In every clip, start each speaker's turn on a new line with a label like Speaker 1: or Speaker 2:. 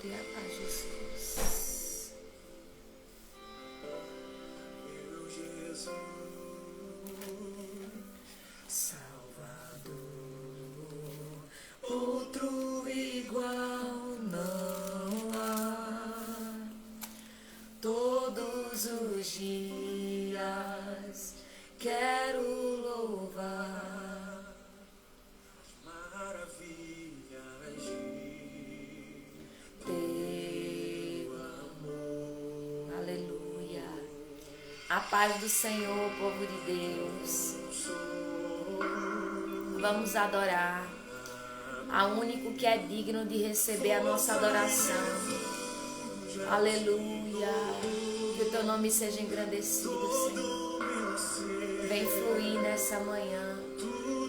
Speaker 1: Glória a Jesus.
Speaker 2: Meu Jesus, Salvador, outro igual não há. Todos os dias quero louvar maravilhas de teu amor.
Speaker 1: Aleluia. A paz do Senhor, povo de Deus. Vamos adorar ao único que é digno de receber a nossa adoração. Aleluia. Que o teu nome seja engrandecido, Senhor. Vem fluir nessa manhã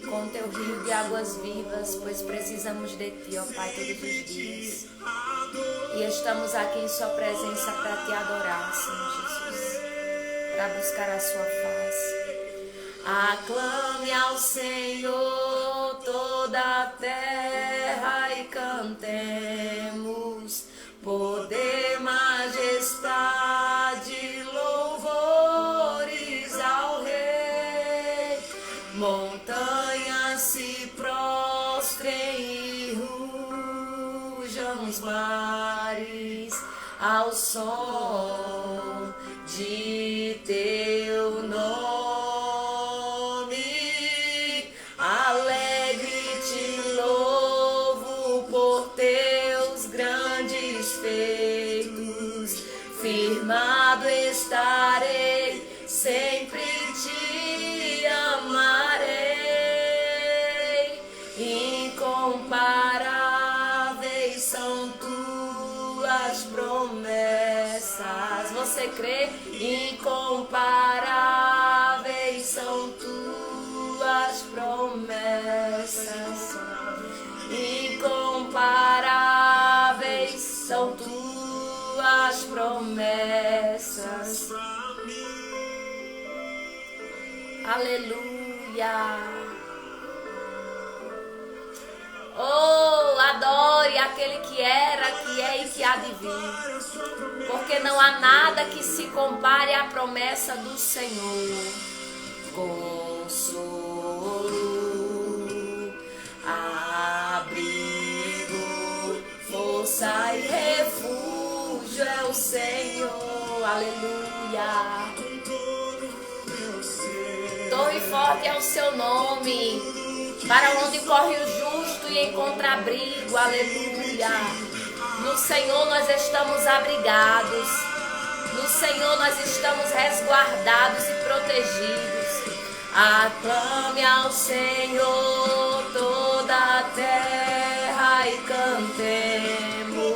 Speaker 1: com teu rio de águas vivas, pois precisamos de ti, ó Pai, todos os dias. E estamos aqui em sua presença para te adorar, Senhor Jesus, para buscar a sua face.
Speaker 2: Aclame ao Senhor toda a terra e cantemos poder, majestade, louvores ao Rei. Montanhas se prostrem e rujam os mares ao som de teu nome. Alegre te louvo por teus grandes feitos. Firmado estarei, sempre te amarei. Incomparáveis são tuas promessas. Você crê? Incomparáveis são tuas promessas. Incomparáveis são tuas promessas.
Speaker 1: Aleluia. Oh, adore aquele que era, que é e que há de vir. Porque não há nada que se compare à promessa do Senhor.
Speaker 2: Consolo, abrigo, força e refúgio é o Senhor.
Speaker 1: Aleluia. Torre forte é o seu nome, para onde corre o justo e encontra abrigo. Aleluia. No Senhor nós estamos abrigados. No Senhor nós estamos resguardados e protegidos.
Speaker 2: Aclame ao Senhor toda a terra e cantemos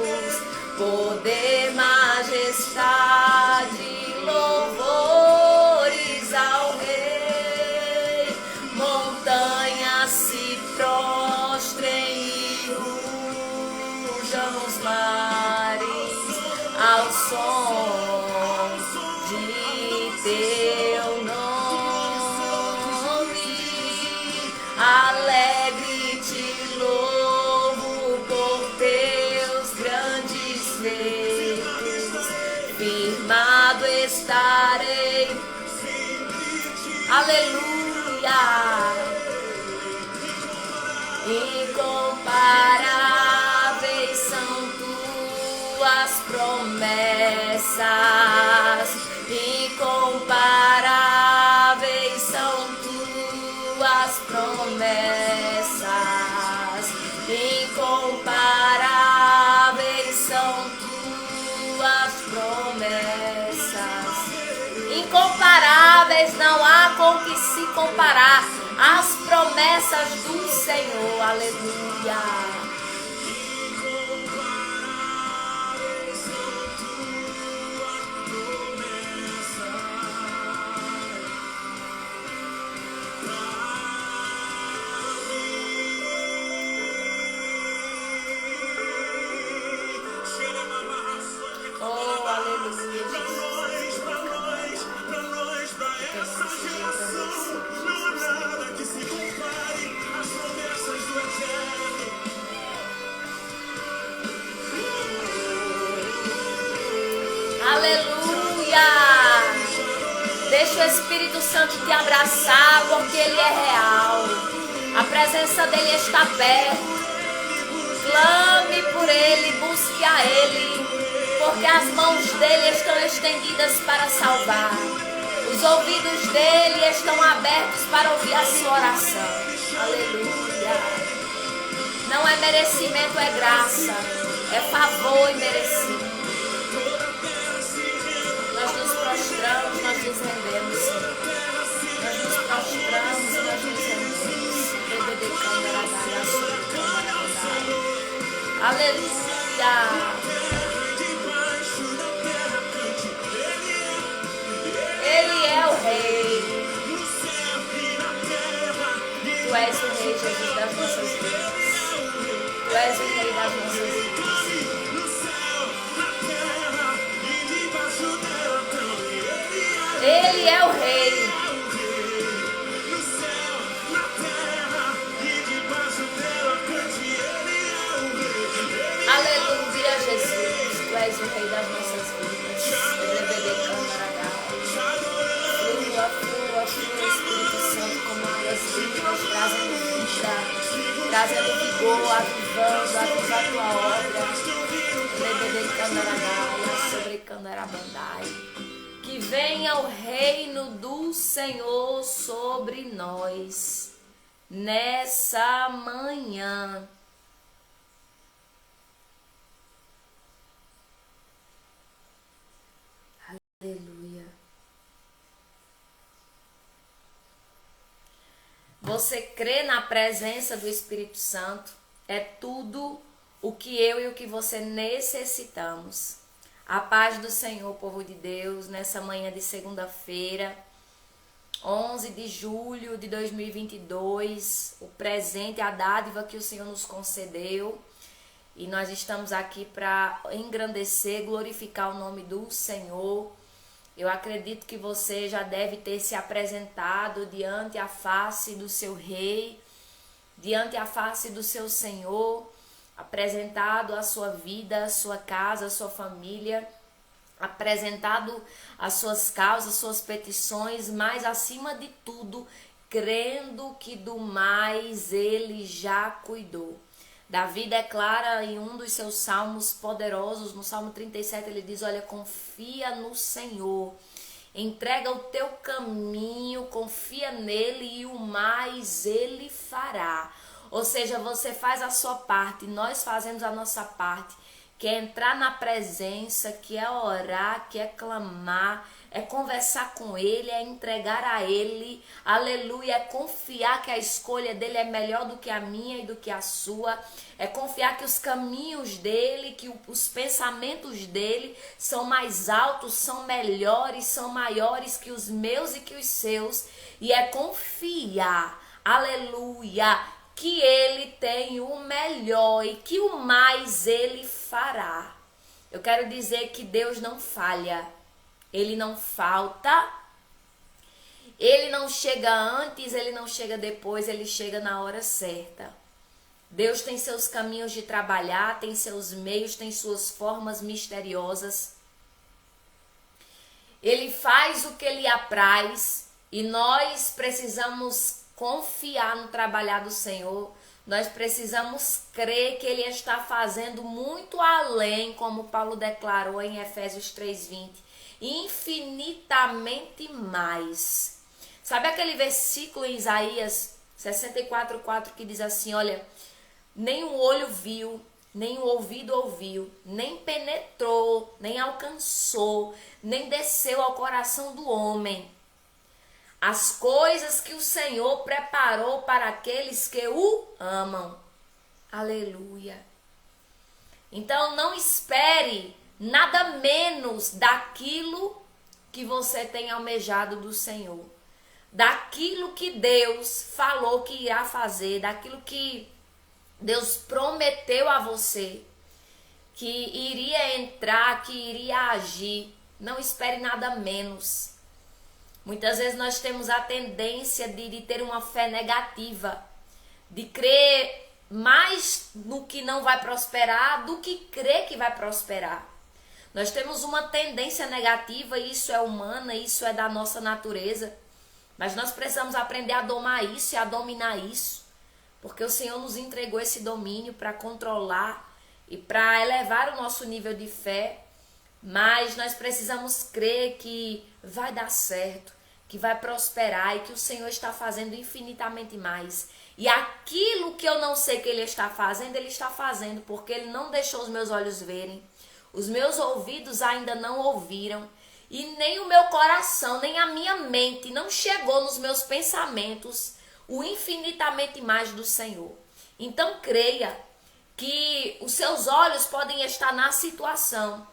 Speaker 2: poder, majestade, louvores ao Rei. Montanhas se prostrem e rujam os mares ao som de teu nome. Alegre te louvo por teus grandes feitos. Firmado estarei.
Speaker 1: Aleluia.
Speaker 2: Incomparáveis são tuas promessas. Incomparáveis são tuas promessas. Incomparáveis são tuas promessas.
Speaker 1: Incomparáveis, não há com que se comparar as promessas do Senhor. Aleluia. Oh, aleluia, Jesus. Deixa o Espírito Santo te abraçar, porque Ele é real. A presença dEle está perto. Clame por Ele, busque a Ele, porque as mãos dEle estão estendidas para salvar. Os ouvidos dEle estão abertos para ouvir a sua oração. Aleluia. Não é merecimento, é graça. É favor e merecido. Nós nos prostramos, nós nos rendemos. Nós nos prostramos e nós nos rendemos. Aleluia. Ele é o Rei. Tu és o Rei, Jesus, das nossas vidas. Tu és o Rei das nossas vidas. Ele é o Rei. Aleluia, Jesus. Tu és o Rei das nossas vidas. Flua, flua, flua, Espírito Santo, como águas vivas, trazendo vida, trazendo vigor, avivando, aviva a tua obra. Sobre Candarabandai. Que venha o reino do Senhor sobre nós nessa manhã. Aleluia. Você crê na presença do Espírito Santo? É tudo o que eu e o que você necessitamos. A paz do Senhor, povo de Deus, nessa manhã de segunda-feira, 11 de julho de 2022, o presente, a dádiva que o Senhor nos concedeu. E nós estamos aqui para engrandecer, glorificar o nome do Senhor. Eu acredito que você já deve ter se apresentado diante a face do seu Rei, diante a face do seu Senhor, apresentado a sua vida, a sua casa, a sua família, apresentado as suas causas, suas petições, mas acima de tudo, crendo que do mais Ele já cuidou. Davi declara em um dos seus salmos poderosos, no Salmo 37, ele diz, olha, confia no Senhor, entrega o teu caminho, confia nele e o mais Ele fará. Ou seja, você faz a sua parte, nós fazemos a nossa parte, que é entrar na presença, que é orar, que é clamar, é conversar com Ele, é entregar a Ele, aleluia, é confiar que a escolha dEle é melhor do que a minha e do que a sua, é confiar que os caminhos dEle, que os pensamentos dEle são mais altos, são melhores, são maiores que os meus e que os seus, e é confiar, aleluia, que Ele tem o melhor e que o mais Ele fará. Eu quero dizer que Deus não falha, Ele não falta, Ele não chega antes, Ele não chega depois, Ele chega na hora certa. Deus tem seus caminhos de trabalhar, tem seus meios, tem suas formas misteriosas. Ele faz o que Ele apraz e nós precisamos confiar no trabalhar do Senhor, nós precisamos crer que Ele está fazendo muito além, como Paulo declarou em Efésios 3:20, infinitamente mais. Sabe aquele versículo em Isaías 64:4 que diz assim, olha, nem o olho viu, nem o ouvido ouviu, nem penetrou, nem alcançou, nem desceu ao coração do homem as coisas que o Senhor preparou para aqueles que o amam. Aleluia. Então não espere nada menos daquilo que você tem almejado do Senhor. Daquilo que Deus falou que irá fazer, daquilo que Deus prometeu a você, que iria entrar, que iria agir. Não espere nada menos. Muitas vezes nós temos a tendência de ter uma fé negativa, de crer mais no que não vai prosperar do que crer que vai prosperar. Nós temos uma tendência negativa, isso é humana, isso é da nossa natureza. Mas nós precisamos aprender a domar isso e a dominar isso. Porque o Senhor nos entregou esse domínio para controlar e para elevar o nosso nível de fé. Mas nós precisamos crer que vai dar certo, que vai prosperar e que o Senhor está fazendo infinitamente mais. E aquilo que eu não sei que Ele está fazendo porque Ele não deixou os meus olhos verem. Os meus ouvidos ainda não ouviram. E nem o meu coração, nem a minha mente não chegou nos meus pensamentos o infinitamente mais do Senhor. Então creia que os seus olhos podem estar na situação.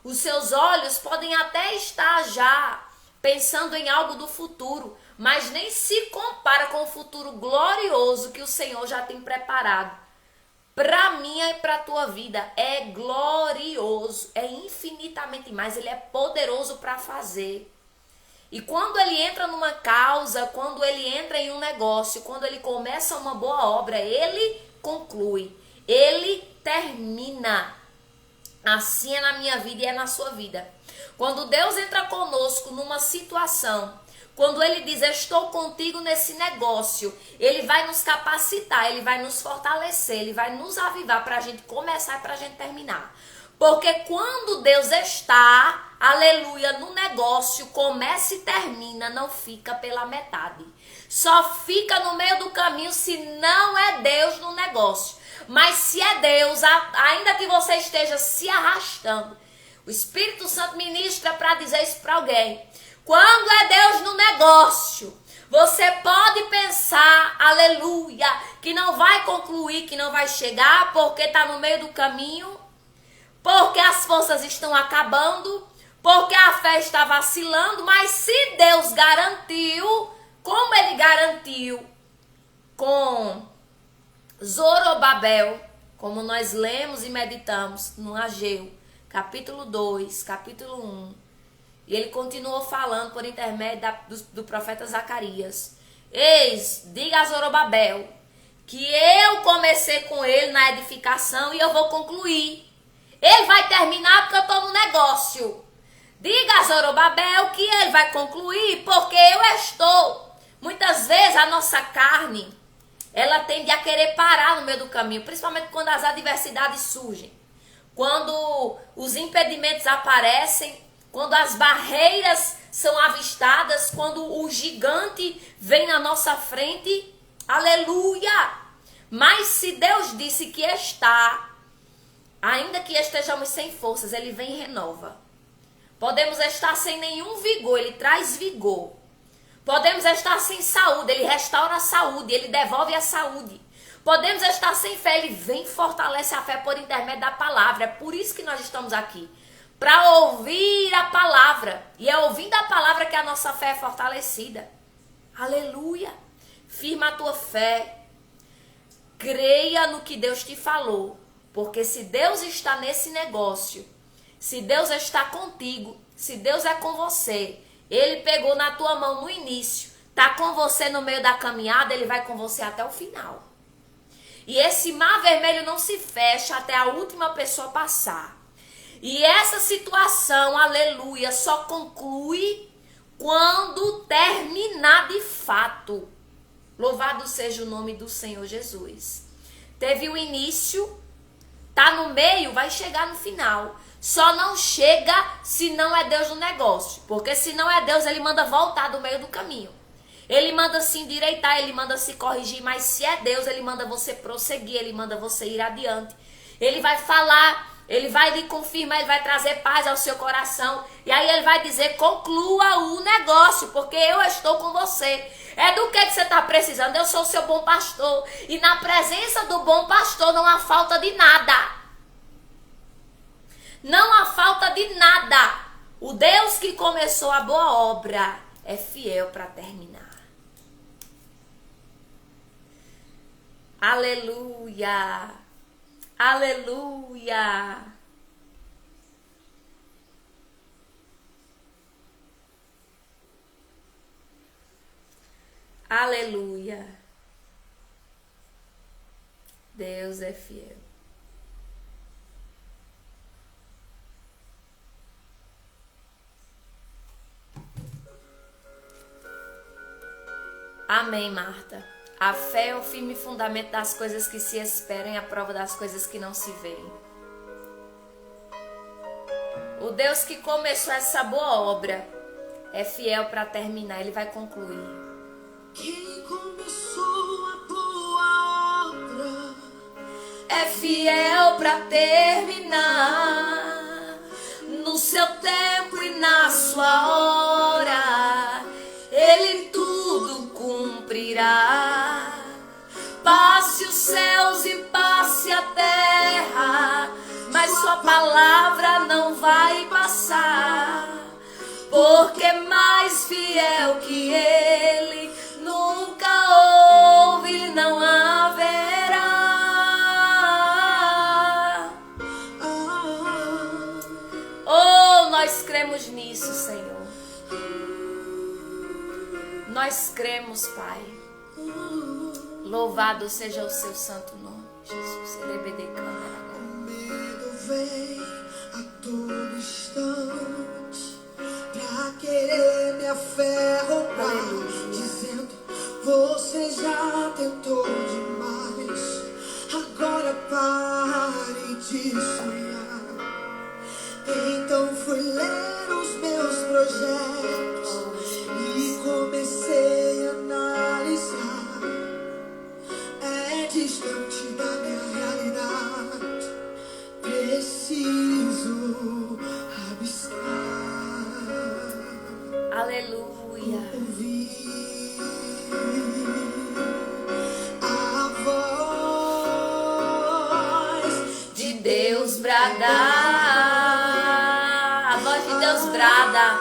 Speaker 1: Os seus olhos podem até estar já pensando em algo do futuro, mas nem se compara com o futuro glorioso que o Senhor já tem preparado. Para mim e para a tua vida é glorioso, é infinitamente mais, Ele é poderoso para fazer. E quando Ele entra numa causa, quando Ele entra em um negócio, quando Ele começa uma boa obra, Ele conclui, Ele termina. Assim é na minha vida e é na sua vida. Quando Deus entra conosco numa situação, quando Ele diz, eu estou contigo nesse negócio, Ele vai nos capacitar, Ele vai nos fortalecer, Ele vai nos avivar para a gente começar e para a gente terminar. Porque quando Deus está, aleluia, no negócio, começa e termina, não fica pela metade. Só fica no meio do caminho se não é Deus no negócio. Mas se é Deus, ainda que você esteja se arrastando, o Espírito Santo ministra para dizer isso para alguém. Quando é Deus no negócio, você pode pensar, aleluia, que não vai concluir, que não vai chegar, porque está no meio do caminho, porque as forças estão acabando, porque a fé está vacilando, mas se Deus garantiu, como Ele garantiu com Zorobabel, como nós lemos e meditamos no Ageu, capítulo 2, capítulo 1, e ele continuou falando por intermédio do profeta Zacarias. Eis, diga a Zorobabel, que eu comecei com ele na edificação e eu vou concluir. Ele vai terminar porque eu estou no negócio. Diga a Zorobabel que ele vai concluir porque eu estou. Muitas vezes a nossa carne, ela tende a querer parar no meio do caminho, principalmente quando as adversidades surgem. Quando os impedimentos aparecem, quando as barreiras são avistadas, quando o gigante vem na nossa frente, aleluia! Mas se Deus disse que está, ainda que estejamos sem forças, Ele vem e renova. Podemos estar sem nenhum vigor, Ele traz vigor. Podemos estar sem saúde, Ele restaura a saúde, Ele devolve a saúde. Podemos estar sem fé, Ele vem e fortalece a fé por intermédio da palavra. É por isso que nós estamos aqui. Para ouvir a palavra. E é ouvindo a palavra que a nossa fé é fortalecida. Aleluia. Firma a tua fé. Creia no que Deus te falou. Porque se Deus está nesse negócio, se Deus está contigo, se Deus é com você, Ele pegou na tua mão no início, está com você no meio da caminhada, Ele vai com você até o final. E esse mar vermelho não se fecha até a última pessoa passar. E essa situação, aleluia, só conclui quando terminar de fato. Louvado seja o nome do Senhor Jesus. Teve o início, tá no meio, vai chegar no final. Só não chega se não é Deus no negócio. Porque se não é Deus, Ele manda voltar do meio do caminho. Ele manda se endireitar, Ele manda se corrigir. Mas se é Deus, Ele manda você prosseguir, Ele manda você ir adiante. Ele vai falar, Ele vai lhe confirmar, Ele vai trazer paz ao seu coração. E aí Ele vai dizer, conclua o negócio, porque eu estou com você. É do que você está precisando? Eu sou o seu bom pastor. E na presença do bom pastor não há falta de nada. Não há falta de nada. O Deus que começou a boa obra é fiel para terminar. Aleluia. Aleluia. Aleluia. Deus é fiel. Amém, Marta. A fé é o firme fundamento das coisas que se esperam e a prova das coisas que não se veem. O Deus que começou essa boa obra é fiel para terminar, Ele vai concluir.
Speaker 2: Quem começou a boa obra
Speaker 1: é fiel para terminar, no seu tempo e na sua hora, Ele tudo cumprirá. Passe os céus e passe a terra, mas sua palavra não vai passar, porque mais fiel que Ele nunca houve, não haverá. Oh, nós cremos nisso, Senhor. Nós cremos, Pai. Louvado seja o seu santo nome, Jesus.
Speaker 2: O medo vem a todo instante pra querer minha fé roubar, dizendo: você já tentou demais, agora pare de sonhar. Então fui ler os meus projetos e comecei a analisar. É distante da minha realidade, preciso abiscar.
Speaker 1: Aleluia.
Speaker 2: Ouvir a voz
Speaker 1: de Deus bradar, a voz de Deus brada,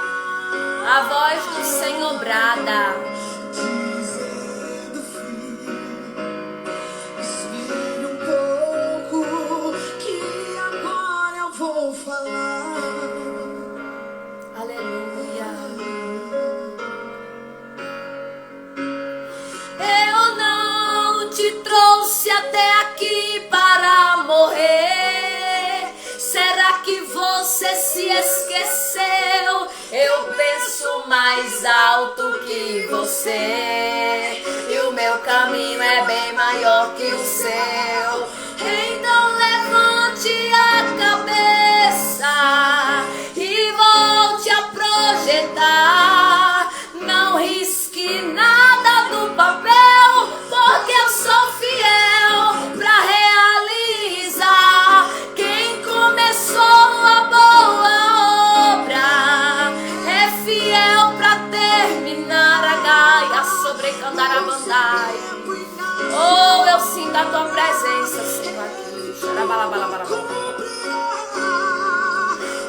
Speaker 1: a voz do Senhor brada,
Speaker 2: dizendo: filho, espere um pouco, que agora eu vou falar.
Speaker 1: aleluia. Eu não te trouxe até aqui para morrer. Será que você se esqueceu? Eu penso mais alto que você, e o meu caminho é bem maior que o seu. Então levante a cabeça e volte a projetar. Não risque nada do papel, porque eu sou fiel para realizar. Quem começou a boa obra é fiel para terminar. A gaia sobre Candarabandai. Oh, eu sinto a tua presença, Senhor, aqui.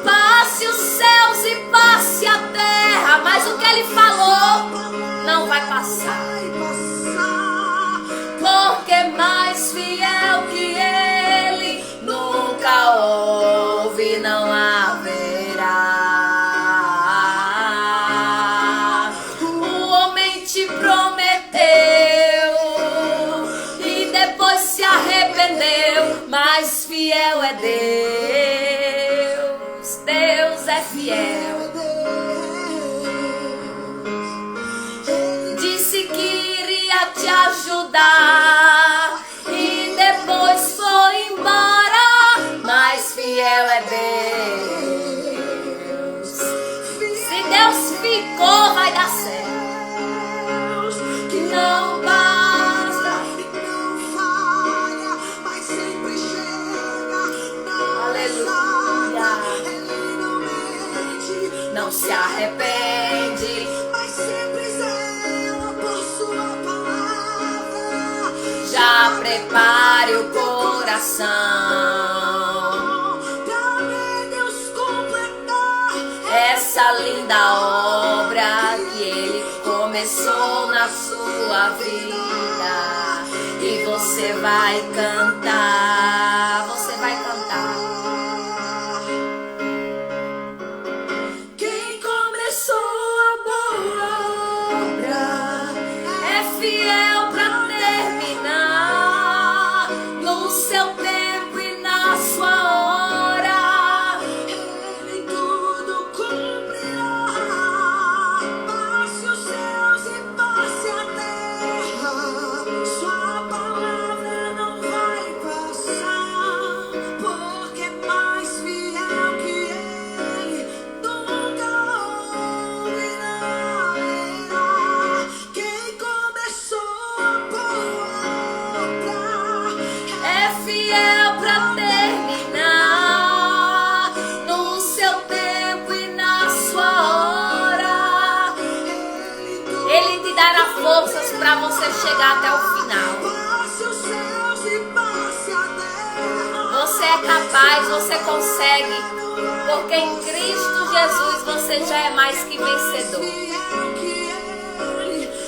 Speaker 1: Passe os céus e passe a terra, mas o que Ele falou não vai passar, porque mais fiel que Ele nunca houve, não haverá. O homem te prometeu e depois se arrependeu, mas fiel é Deus. Deus é fiel. Disse que iria te ajudar e depois foi embora, mas fiel é Deus. Se Deus ficou, vai dar certo.
Speaker 2: Que
Speaker 1: Não basta.
Speaker 2: não falha, mas sempre chega. Não
Speaker 1: Aleluia.
Speaker 2: Ele não mente,
Speaker 1: Não se arrepende.
Speaker 2: mas sempre zela por sua palavra.
Speaker 1: Já prepare o coração.
Speaker 2: Pra ver Deus completar
Speaker 1: Essa linda obra que Ele começou na sua vida. E você vai cantar. Você vai cantar.
Speaker 2: quem começou a boa obra
Speaker 1: É fiel para terminar, no seu tempo e na sua hora.
Speaker 2: Ele tudo cumprirá. Passe os céus e passe a terra,
Speaker 1: capaz, você consegue, porque em Cristo Jesus você já é mais que vencedor.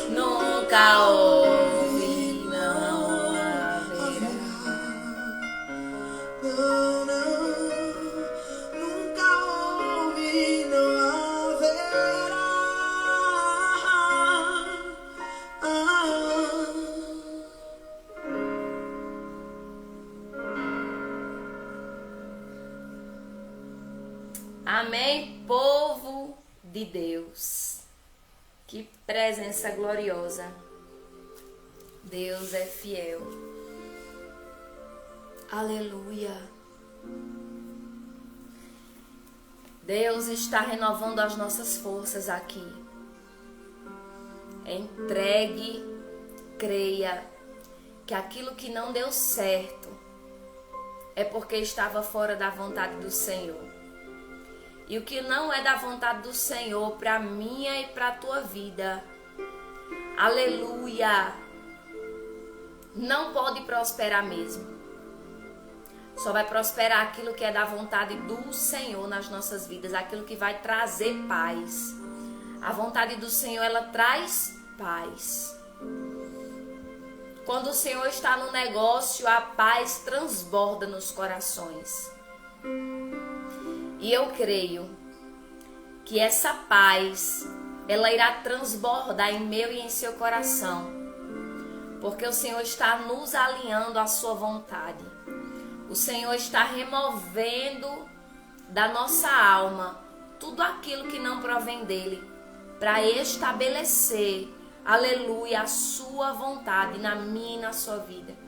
Speaker 1: Nunca houve, não haverá.
Speaker 2: Não, nunca houve, não haverá.
Speaker 1: Amém, povo de Deus. Que presença gloriosa. Deus é fiel. Aleluia. Deus está renovando as nossas forças aqui. Entregue, creia que aquilo que não deu certo é porque estava fora da vontade do Senhor. E o que não é da vontade do Senhor para minha e para a tua vida, aleluia, não pode prosperar mesmo. Só vai prosperar aquilo que é da vontade do Senhor nas nossas vidas, aquilo que vai trazer paz. A vontade do Senhor, ela traz paz. Quando o Senhor está no negócio, a paz transborda nos corações. E eu creio que essa paz, ela irá transbordar em meu e em seu coração. Porque o Senhor está nos alinhando à sua vontade. O Senhor está removendo da nossa alma tudo aquilo que não provém dele, para estabelecer, aleluia, a sua vontade na minha e na sua vida.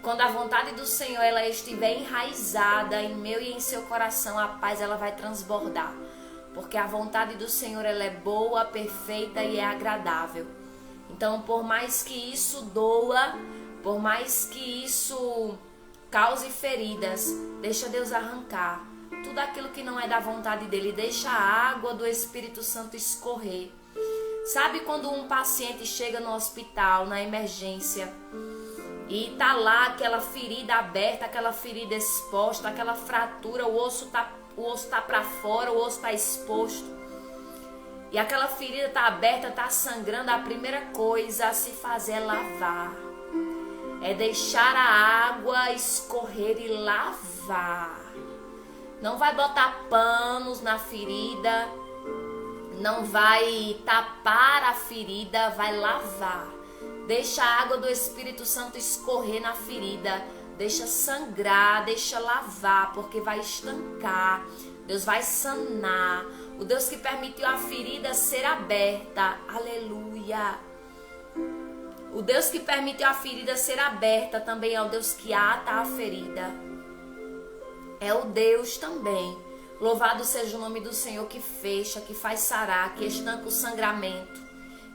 Speaker 1: Quando a vontade do Senhor ela estiver enraizada em meu e em seu coração, a paz ela vai transbordar. Porque a vontade do Senhor ela é boa, perfeita e é agradável. Então, por mais que isso doa, por mais que isso cause feridas, deixa Deus arrancar tudo aquilo que não é da vontade dele. Deixa a água do Espírito Santo escorrer. Sabe quando um paciente chega no hospital, na emergência, e tá lá aquela ferida aberta, aquela ferida exposta, aquela fratura, o osso tá para fora, o osso tá exposto. E aquela ferida tá aberta, tá sangrando, a primeira coisa a se fazer é lavar. É deixar a água escorrer e lavar. Não vai botar panos na ferida, não vai tapar a ferida, vai lavar. Deixa a água do Espírito Santo escorrer na ferida. Deixa sangrar, deixa lavar, porque vai estancar. Deus vai sanar. O Deus que permitiu a ferida ser aberta. Aleluia. O Deus que permitiu a ferida ser aberta também é o Deus que ata a ferida. É o Deus também. Louvado seja o nome do Senhor que fecha, que faz sarar, que estanca o sangramento,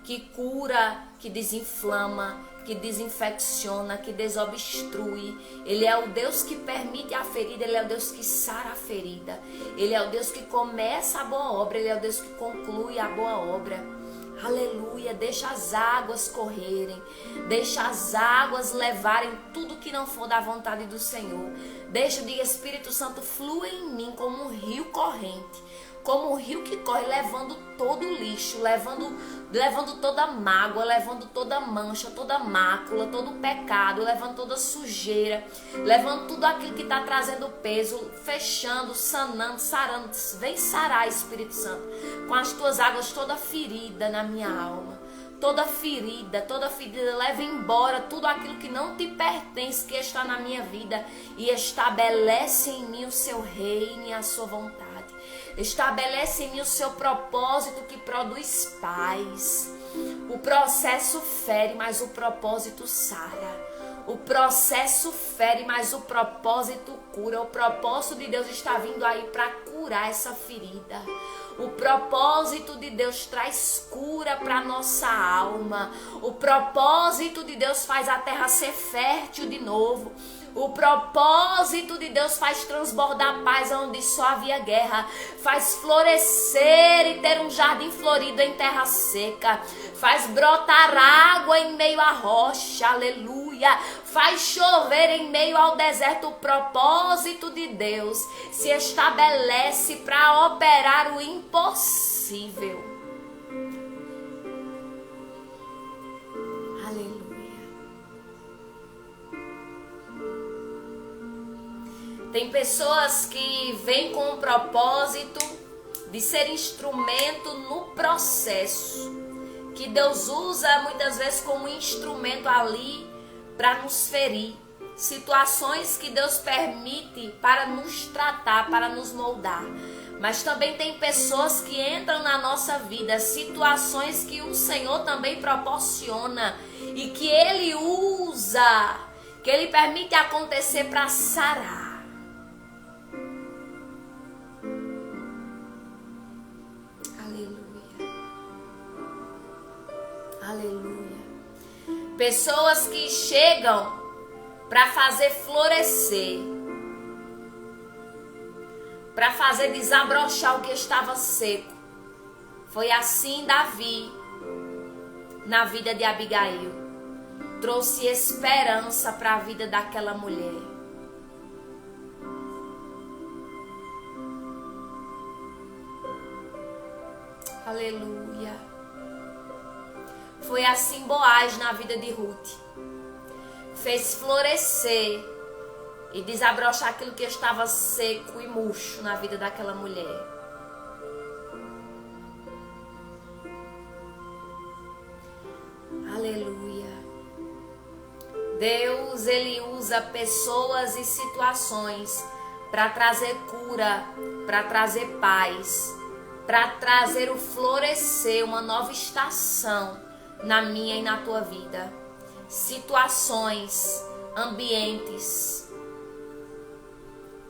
Speaker 1: que cura, que desinflama, que desinfecciona, que desobstrui. Ele é o Deus que permite a ferida, Ele é o Deus que sara a ferida. Ele é o Deus que começa a boa obra, Ele é o Deus que conclui a boa obra. Aleluia, deixa as águas correrem, deixa as águas levarem tudo que não for da vontade do Senhor. Deixa de Espírito Santo flua em mim como um rio corrente, como um rio que corre levando todo o lixo, levando toda mágoa, levando toda mancha, toda mácula, todo o pecado, levando toda sujeira, levando tudo aquilo que está trazendo peso, fechando, sanando, sarando. Vem sarar, Espírito Santo, com as tuas águas toda ferida na minha alma. Toda ferida, leva embora tudo aquilo que não te pertence, que está na minha vida, e estabelece em mim o seu reino e a sua vontade. Estabelece em mim o seu propósito que produz paz. O processo fere, mas o propósito sara. O processo fere, mas o propósito cura. O propósito de Deus está vindo aí para curar essa ferida. O propósito de Deus traz cura para nossa alma. O propósito de Deus faz a terra ser fértil de novo. O propósito de Deus faz transbordar paz onde só havia guerra. Faz florescer e ter um jardim florido em terra seca. Faz brotar água em meio à rocha. Aleluia. aleluia. Faz chover em meio ao deserto. O propósito de Deus se estabelece para operar o impossível. Aleluia. Tem pessoas que vêm com o propósito de ser instrumento no processo, que Deus usa muitas vezes como instrumento ali para nos ferir, situações que Deus permite para nos tratar, para nos moldar. Mas também tem pessoas que entram na nossa vida, situações que o Senhor também proporciona e que Ele usa, que Ele permite acontecer para sarar. Aleluia. Pessoas que chegam para fazer florescer, para fazer desabrochar o que estava seco. Foi assim Davi, na vida de Abigail, trouxe esperança para a vida daquela mulher. Aleluia. Foi assim Boaz na vida de Ruth. Fez florescer e desabrochar aquilo que estava seco e murcho na vida daquela mulher. Aleluia. Deus, Ele usa pessoas e situações para trazer cura, para trazer paz, para trazer o florescer, uma nova estação na minha e na tua vida. Situações, ambientes,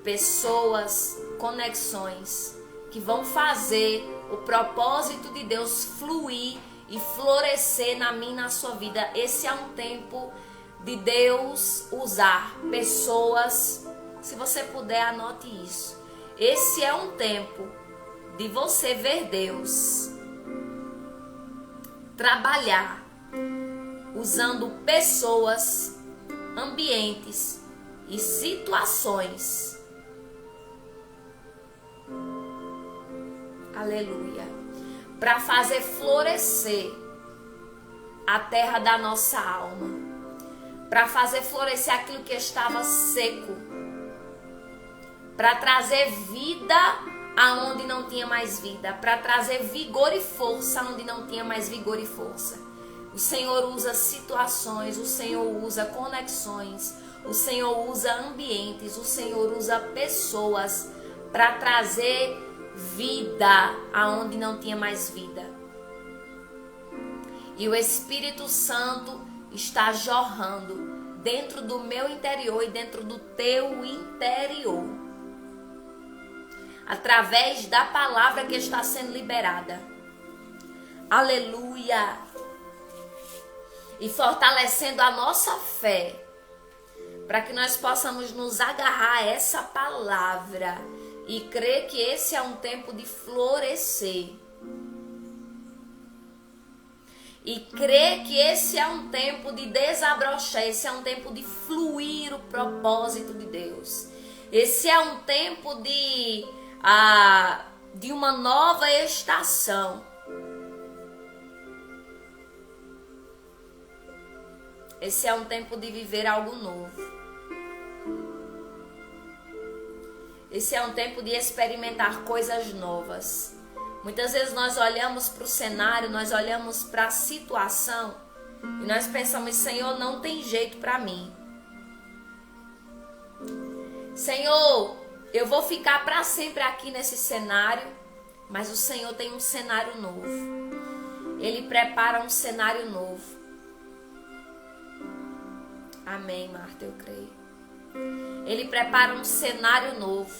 Speaker 1: pessoas, conexões que vão fazer o propósito de Deus fluir e florescer na minha e na sua vida. Esse é um tempo de Deus usar pessoas. Se você puder, anote isso. Esse é um tempo de você ver Deus trabalhar usando pessoas, ambientes e situações. Aleluia. Para fazer florescer a terra da nossa alma. Para fazer florescer aquilo que estava seco. Para trazer vida aonde não tinha mais vida, para trazer vigor e força onde não tinha mais vigor e força. O Senhor usa situações, o Senhor usa conexões, o Senhor usa ambientes, o Senhor usa pessoas para trazer vida aonde não tinha mais vida. E o Espírito Santo está jorrando dentro do meu interior e dentro do teu interior, através da palavra que está sendo liberada. Aleluia. E fortalecendo a nossa fé, para que nós possamos nos agarrar a essa palavra e crer que esse é um tempo de florescer. E crer que esse é um tempo de desabrochar, esse é um tempo de fluir o propósito de Deus. Esse é um tempo de uma nova estação. Esse é um tempo de viver algo novo. Esse é um tempo de experimentar coisas novas. Muitas vezes nós olhamos para o cenário, nós olhamos para a situação e nós pensamos: Senhor, não tem jeito para mim. Senhor, eu vou ficar para sempre aqui nesse cenário, mas o Senhor tem um cenário novo. Ele prepara um cenário novo. Amém, Marta, eu creio. Ele prepara um cenário novo.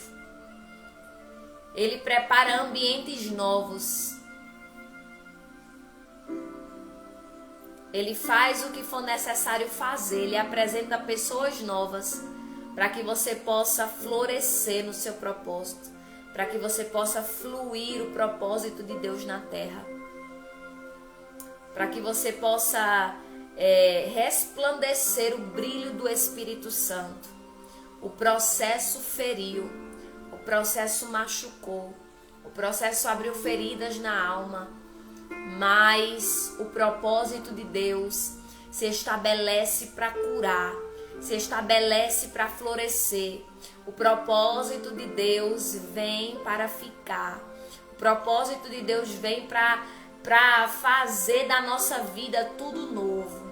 Speaker 1: Ele prepara ambientes novos. Ele faz o que for necessário fazer. Ele apresenta pessoas novas para que você possa florescer no seu propósito, para que você possa fluir o propósito de Deus na terra, para que você possa resplandecer o brilho do Espírito Santo. O processo feriu, o processo machucou, o processo abriu feridas na alma, mas o propósito de Deus se estabelece para curar, se estabelece para florescer. O propósito de Deus vem para ficar. O propósito de Deus vem para fazer da nossa vida tudo novo.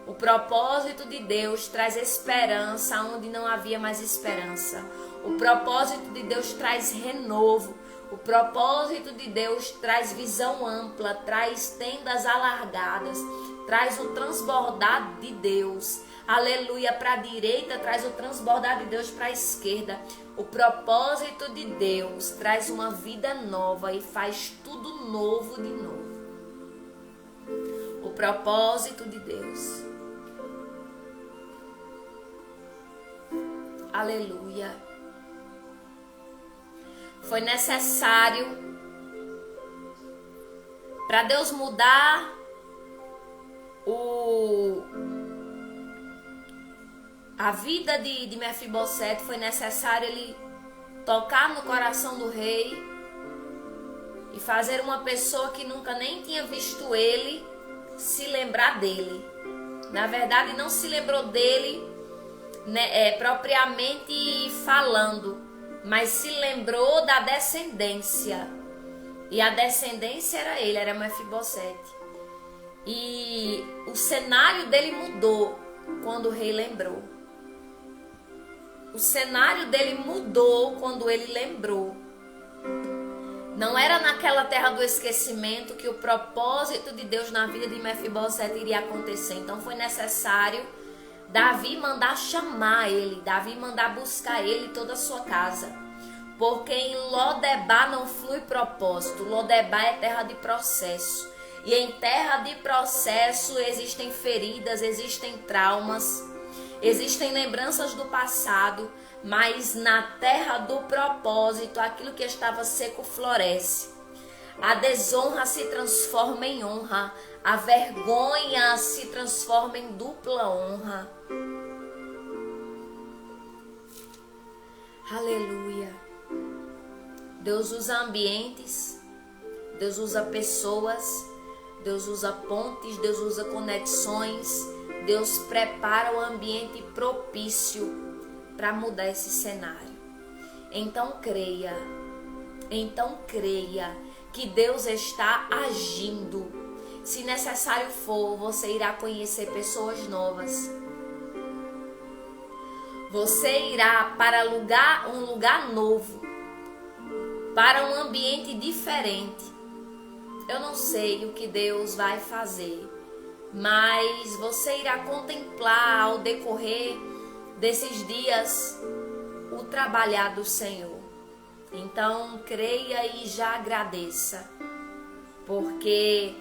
Speaker 1: O propósito de Deus traz esperança onde não havia mais esperança. O propósito de Deus traz renovo. O propósito de Deus traz visão ampla, traz tendas alargadas, traz o transbordar de Deus. Aleluia, para a direita traz o transbordar de Deus para a esquerda. O propósito de Deus traz uma vida nova e faz tudo novo de novo. O propósito de Deus. Aleluia. Foi necessário para Deus mudar a vida de Mefibosete, foi necessário ele tocar no coração do rei e fazer uma pessoa que nunca nem tinha visto ele se lembrar dele. Na verdade, não se lembrou dele, né, propriamente falando, mas se lembrou da descendência. E a descendência era ele, era Mefibosete. E o cenário dele mudou quando o rei lembrou. O cenário dele mudou quando ele lembrou. Não era naquela terra do esquecimento que o propósito de Deus na vida de Mefibosete iria acontecer. Então foi necessário Davi mandar chamar ele, Davi mandar buscar ele e toda a sua casa. Porque em Lodebá não flui propósito. Lodebá é terra de processo. E em terra de processo existem feridas, existem traumas, existem lembranças do passado, mas na terra do propósito, aquilo que estava seco floresce. A desonra se transforma em honra, a vergonha se transforma em dupla honra. Aleluia. Deus usa ambientes, Deus usa pessoas, Deus usa pontes, Deus usa conexões, Deus prepara o ambiente propício para mudar esse cenário. Então creia que Deus está agindo. Se necessário for, você irá conhecer pessoas novas. Você irá para um lugar novo, para um ambiente diferente. Eu não sei o que Deus vai fazer, mas você irá contemplar ao decorrer desses dias o trabalhar do Senhor. Então creia e já agradeça, porque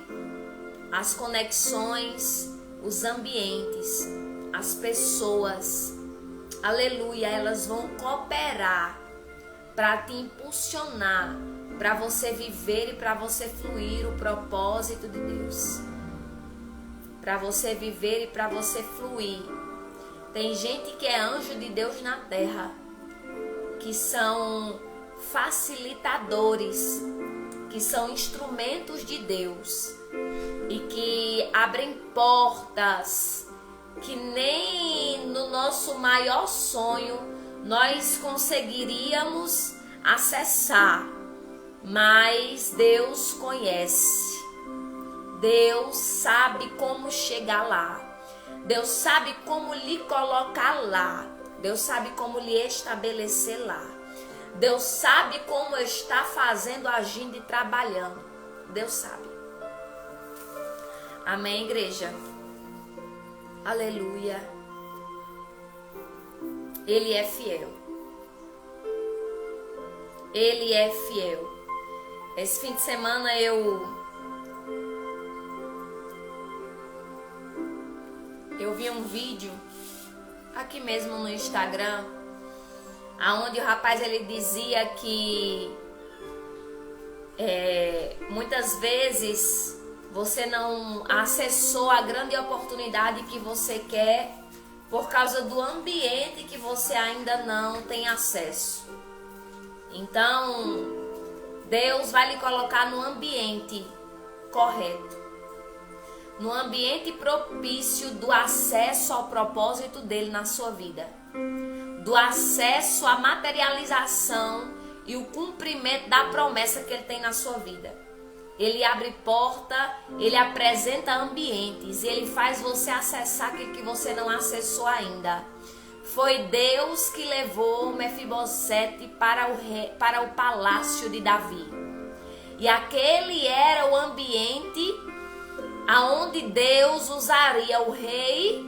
Speaker 1: as conexões, os ambientes, as pessoas, aleluia, elas vão cooperar para te impulsionar, para você viver e para você fluir o propósito de Deus. Para você viver e para você fluir. Tem gente que é anjo de Deus na terra, que são facilitadores, que são instrumentos de Deus e que abrem portas que nem no nosso maior sonho nós conseguiríamos acessar, mas Deus conhece, Deus sabe como chegar lá, Deus sabe como lhe colocar lá, Deus sabe como lhe estabelecer lá, Deus sabe como está fazendo, agindo e trabalhando, Deus sabe. Amém, igreja? Aleluia. Ele é fiel. Ele é fiel. Esse fim de semana eu vi um vídeo aqui mesmo no Instagram, aonde o rapaz ele dizia que muitas vezes você não acessou a grande oportunidade que você quer por causa do ambiente que você ainda não tem acesso. Então, Deus vai lhe colocar no ambiente correto, no ambiente propício do acesso ao propósito dele na sua vida, do acesso à materialização e o cumprimento da promessa que ele tem na sua vida. Ele abre porta, ele apresenta ambientes, ele faz você acessar aquilo que você não acessou ainda. Foi Deus que levou Mefibosete para o palácio de Davi. E aquele era o ambiente aonde Deus usaria o rei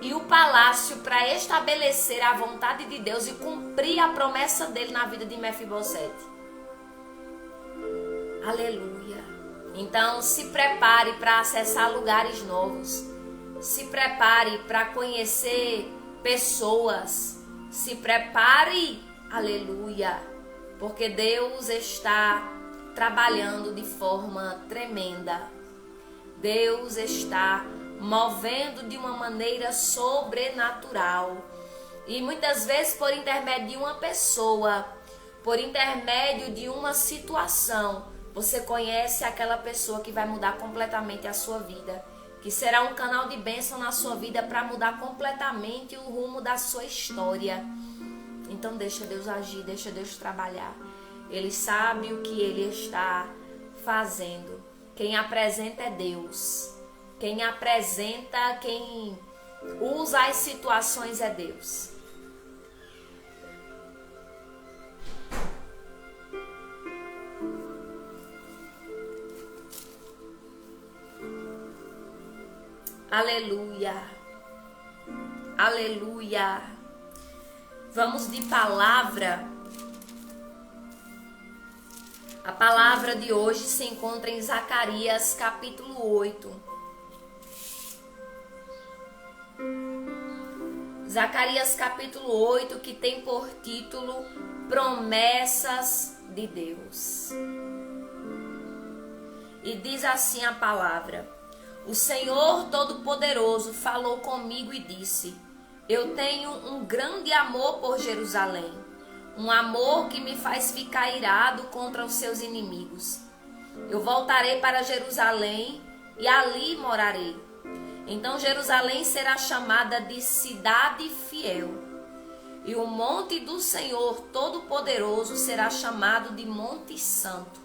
Speaker 1: e o palácio para estabelecer a vontade de Deus e cumprir a promessa dele na vida de Mefibosete. Aleluia. Então se prepare para acessar lugares novos. Se prepare para conhecer pessoas. Se prepare, aleluia, porque Deus está trabalhando de forma tremenda. Deus está movendo de uma maneira sobrenatural. E muitas vezes por intermédio de uma pessoa, por intermédio de uma situação, você conhece aquela pessoa que vai mudar completamente a sua vida, que será um canal de bênção na sua vida para mudar completamente o rumo da sua história. Então deixa Deus agir, deixa Deus trabalhar. Ele sabe o que ele está fazendo. Quem apresenta é Deus. Quem apresenta, quem usa as situações é Deus. Aleluia, aleluia. Vamos de palavra. A palavra de hoje se encontra em Zacarias capítulo 8. Zacarias capítulo 8, que tem por título Promessas de Deus. E diz assim a palavra: O Senhor Todo-Poderoso falou comigo e disse: Eu tenho um grande amor por Jerusalém, um amor que me faz ficar irado contra os seus inimigos. Eu voltarei para Jerusalém e ali morarei. Então Jerusalém será chamada de cidade fiel, e o monte do Senhor Todo-Poderoso será chamado de Monte Santo.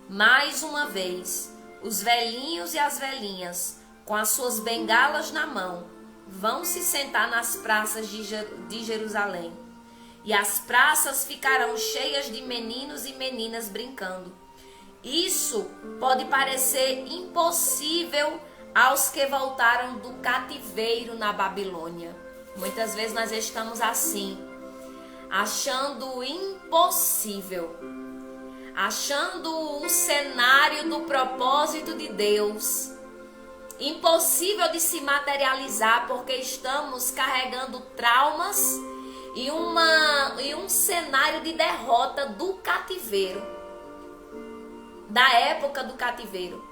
Speaker 1: Mais uma vez, os velhinhos e as velhinhas, com as suas bengalas na mão, vão se sentar nas praças de Jerusalém. E as praças ficarão cheias de meninos e meninas brincando. Isso pode parecer impossível aos que voltaram do cativeiro na Babilônia. Muitas vezes nós estamos assim, achando impossível, achando o cenário do propósito de Deus impossível de se materializar, porque estamos carregando traumas e um cenário de derrota do cativeiro, da época do cativeiro.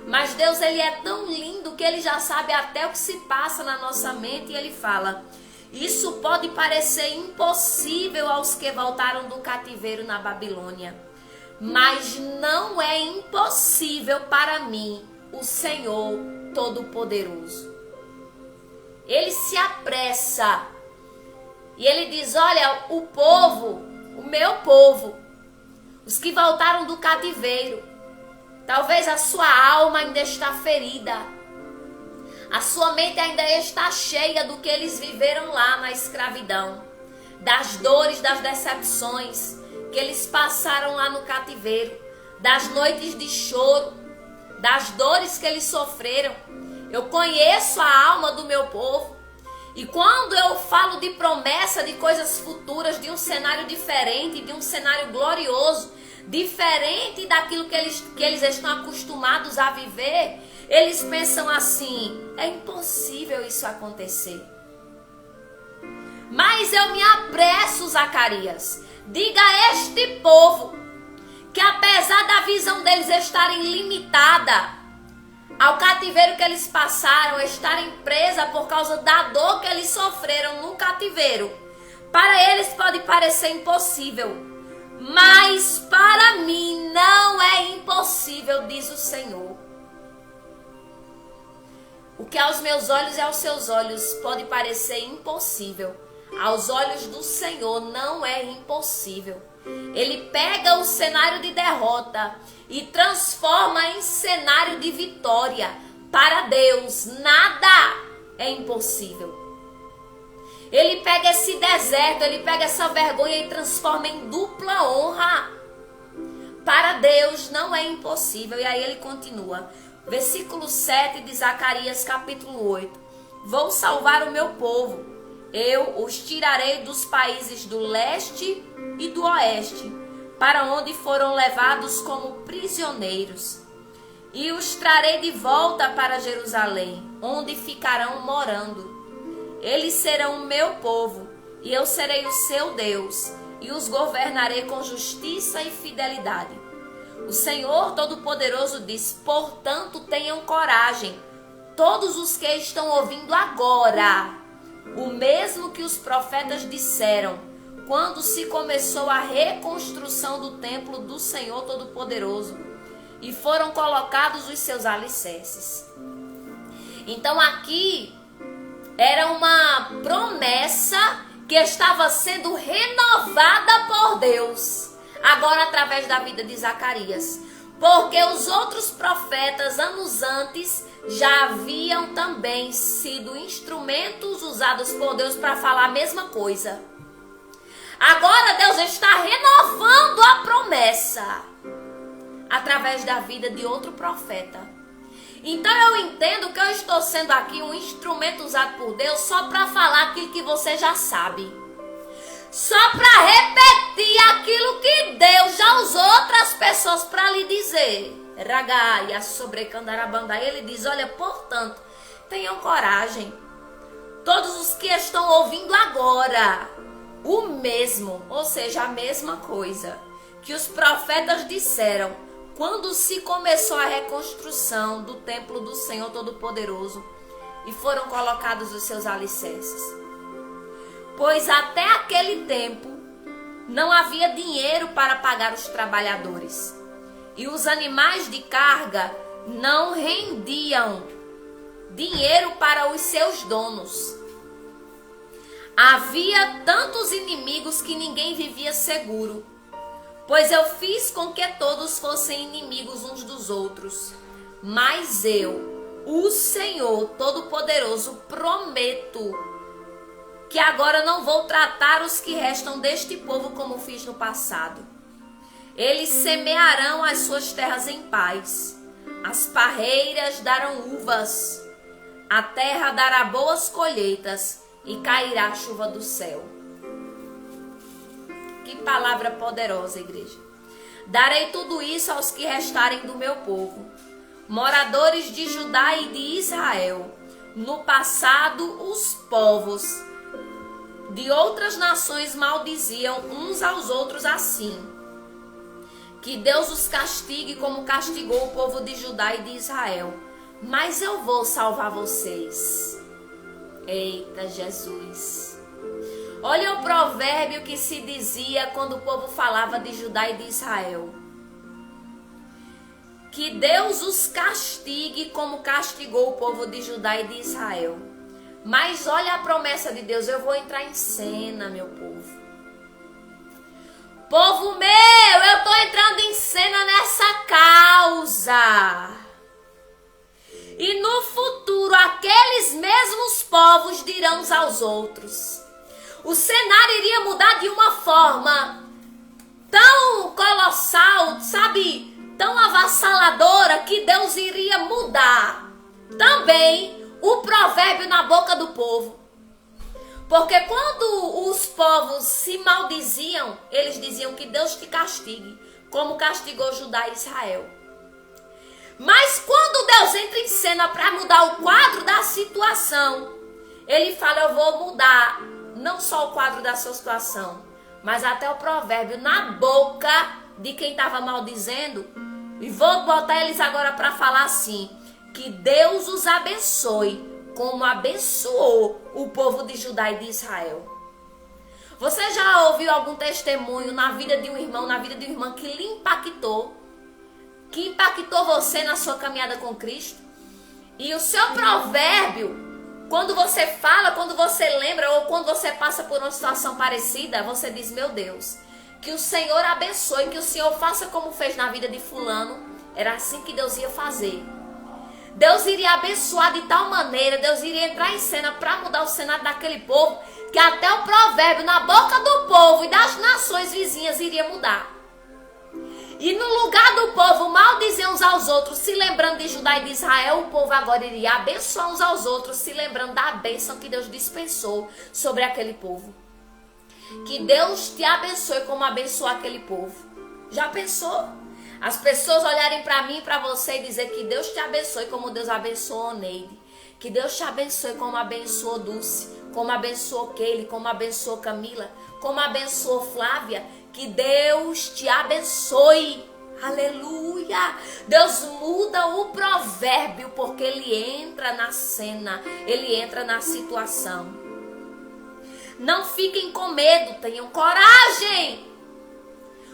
Speaker 1: Mas Deus, ele é tão lindo que ele já sabe até o que se passa na nossa mente, e ele fala: isso pode parecer impossível aos que voltaram do cativeiro na Babilônia, mas não é impossível para mim, o Senhor Todo-Poderoso. Ele se apressa e ele diz: olha, o povo, o meu povo, os que voltaram do cativeiro, talvez a sua alma ainda está ferida, a sua mente ainda está cheia do que eles viveram lá na escravidão, das dores, das decepções que eles passaram lá no cativeiro, das noites de choro, das dores que eles sofreram. Eu conheço a alma do meu povo, e quando eu falo de promessa, de coisas futuras, de um cenário diferente, de um cenário glorioso, diferente daquilo que eles estão acostumados a viver, eles pensam assim: é impossível isso acontecer. Mas eu me apresso, Zacarias, diga a este povo que apesar da visão deles estarem limitada, ao cativeiro que eles passaram, estarem presas por causa da dor que eles sofreram no cativeiro, para eles pode parecer impossível, mas para mim não é impossível, diz o Senhor. O que aos meus olhos e aos seus olhos pode parecer impossível, aos olhos do Senhor não é impossível. Ele pega o cenário de derrota e transforma em cenário de vitória. Para Deus, nada é impossível. Ele pega esse deserto, ele pega essa vergonha e transforma em dupla honra. Para Deus não é impossível. E aí ele continua. Versículo 7 de Zacarias capítulo 8. Vou salvar o meu povo. Eu os tirarei dos países do leste e do oeste, para onde foram levados como prisioneiros. E os trarei de volta para Jerusalém, onde ficarão morando. Eles serão o meu povo, e eu serei o seu Deus, e os governarei com justiça e fidelidade. O Senhor Todo-Poderoso diz: portanto, tenham coragem, todos os que estão ouvindo agora, o mesmo que os profetas disseram, quando se começou a reconstrução do templo do Senhor Todo-Poderoso, e foram colocados os seus alicerces. Então aqui era uma promessa que estava sendo renovada por Deus, agora através da vida de Zacarias, porque os outros profetas anos antes já haviam também sido instrumentos usados por Deus para falar a mesma coisa. Agora Deus está renovando a promessa através da vida de outro profeta. Então eu entendo que eu estou sendo aqui um instrumento usado por Deus só para falar aquilo que você já sabe. Só para repetir aquilo que Deus já usou outras pessoas para lhe dizer. Ragaia sobre Candarabanda. Ele diz: olha, portanto, tenham coragem. Todos os que estão ouvindo agora o mesmo, ou seja, a mesma coisa que os profetas disseram quando se começou a reconstrução do templo do Senhor Todo-Poderoso e foram colocados os seus alicerces. Pois até aquele tempo não havia dinheiro para pagar os trabalhadores, e os animais de carga não rendiam dinheiro para os seus donos. Havia tantos inimigos que ninguém vivia seguro, pois eu fiz com que todos fossem inimigos uns dos outros. Mas eu, o Senhor Todo-Poderoso, prometo que agora não vou tratar os que restam deste povo como fiz no passado. Eles semearão as suas terras em paz, as parreiras darão uvas, a terra dará boas colheitas e cairá a chuva do céu. Que palavra poderosa, igreja. Darei tudo isso aos que restarem do meu povo, moradores de Judá e de Israel. No passado, os povos de outras nações maldiziam uns aos outros assim. Que Deus os castigue como castigou o povo de Judá e de Israel. Mas eu vou salvar vocês. Eita, Jesus. Olha o provérbio que se dizia quando o povo falava de Judá e de Israel. Que Deus os castigue como castigou o povo de Judá e de Israel. Mas olha a promessa de Deus: eu vou entrar em cena, meu povo. Povo meu, eu estou entrando em cena nessa causa. E no futuro, aqueles mesmos povos dirão uns aos outros. O cenário iria mudar de uma forma tão colossal, sabe, tão avassaladora, que Deus iria mudar também o provérbio na boca do povo. Porque quando os povos se maldiziam, eles diziam que Deus te castigue, como castigou Judá e Israel. Mas quando Deus entra em cena para mudar o quadro da situação, ele fala: eu vou mudar não só o quadro da sua situação, mas até o provérbio na boca de quem estava maldizendo. E vou botar eles agora para falar assim: que Deus os abençoe, como abençoou o povo de Judá e de Israel. Você já ouviu algum testemunho na vida de um irmão, na vida de uma irmã que lhe impactou? Que impactou você na sua caminhada com Cristo? E o seu provérbio, quando você fala, quando você lembra ou quando você passa por uma situação parecida, você diz: meu Deus, que o Senhor abençoe, que o Senhor faça como fez na vida de fulano. Era assim que Deus ia fazer. Deus iria abençoar de tal maneira, Deus iria entrar em cena para mudar o cenário daquele povo, que até o provérbio na boca do povo e das nações vizinhas iria mudar. E no lugar do povo maldizer uns aos outros, se lembrando de Judá e de Israel, o povo agora iria abençoar uns aos outros, se lembrando da bênção que Deus dispensou sobre aquele povo. Que Deus te abençoe como abençoou aquele povo. Já pensou? As pessoas olharem para mim e para você e dizer que Deus te abençoe como Deus abençoou Neide. Que Deus te abençoe como abençoou Dulce, como abençoou Keile, como abençoou Camila, como abençoou Flávia. Que Deus te abençoe. Aleluia. Deus muda o provérbio porque Ele entra na cena, Ele entra na situação. Não fiquem com medo, tenham coragem.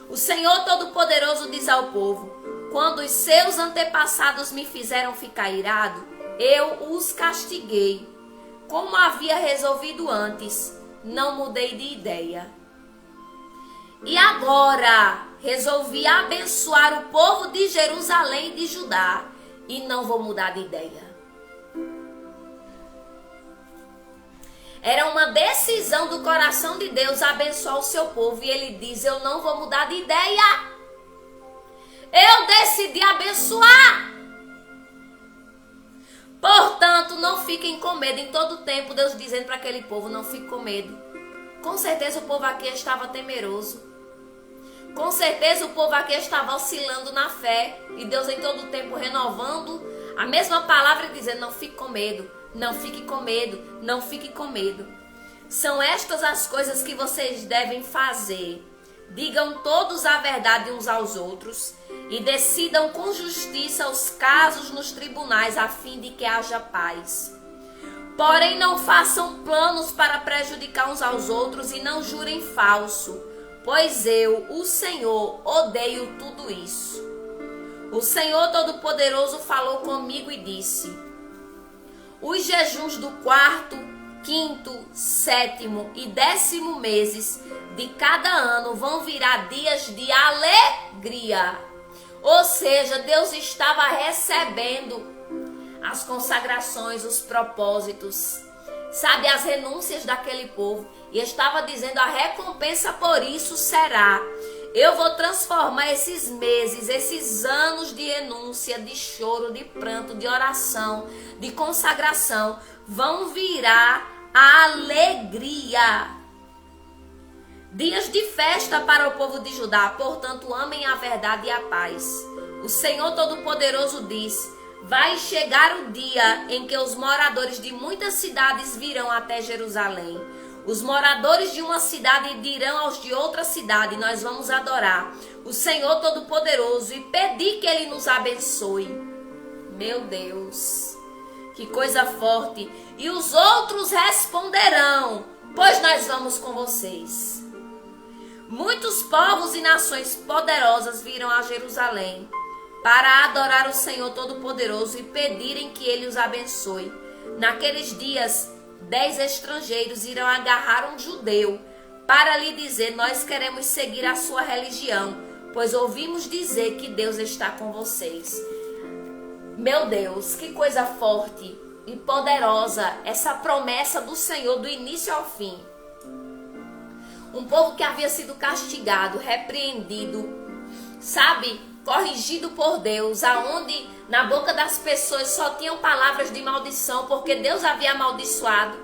Speaker 1: O Senhor Todo-Poderoso diz ao povo: quando os seus antepassados me fizeram ficar irado, eu os castiguei. Como havia resolvido antes, não mudei de ideia. E agora resolvi abençoar o povo de Jerusalém e de Judá, e não vou mudar de ideia. Era uma decisão do coração de Deus abençoar o seu povo. E Ele diz: eu não vou mudar de ideia. Eu decidi abençoar. Portanto, não fiquem com medo. Em todo tempo, Deus dizendo para aquele povo: não fique com medo. Com certeza o povo aqui estava temeroso. Com certeza o povo aqui estava oscilando na fé. E Deus em todo tempo renovando a mesma palavra e dizendo: não fique com medo. Não fique com medo, não fique com medo. São estas as coisas que vocês devem fazer. Digam todos a verdade uns aos outros e decidam com justiça os casos nos tribunais, a fim de que haja paz. Porém, não façam planos para prejudicar uns aos outros e não jurem falso, pois eu, o Senhor, odeio tudo isso. O Senhor Todo-Poderoso falou comigo e disse: os jejuns do 4º, 5º, 7º e 10º meses de cada ano vão virar dias de alegria. Ou seja, Deus estava recebendo as consagrações, os propósitos, sabe, as renúncias daquele povo. E estava dizendo: a recompensa por isso será: eu vou transformar esses meses, esses anos de renúncia, de choro, de pranto, de oração, de consagração, vão virar a alegria. Dias de festa para o povo de Judá, portanto amem a verdade e a paz. O Senhor Todo-Poderoso diz: vai chegar o dia em que os moradores de muitas cidades virão até Jerusalém. Os moradores de uma cidade dirão aos de outra cidade: nós vamos adorar o Senhor Todo-Poderoso e pedir que Ele nos abençoe. Meu Deus, que coisa forte. E os outros responderão: pois nós vamos com vocês. Muitos povos e nações poderosas virão a Jerusalém para adorar o Senhor Todo-Poderoso e pedirem que Ele os abençoe. Naqueles dias, 10 estrangeiros irão agarrar um judeu para lhe dizer: nós queremos seguir a sua religião, pois ouvimos dizer que Deus está com vocês. Meu Deus, que coisa forte e poderosa essa promessa do Senhor do início ao fim. Um povo que havia sido castigado, repreendido, sabe, corrigido por Deus, aonde na boca das pessoas só tinham palavras de maldição, porque Deus havia amaldiçoado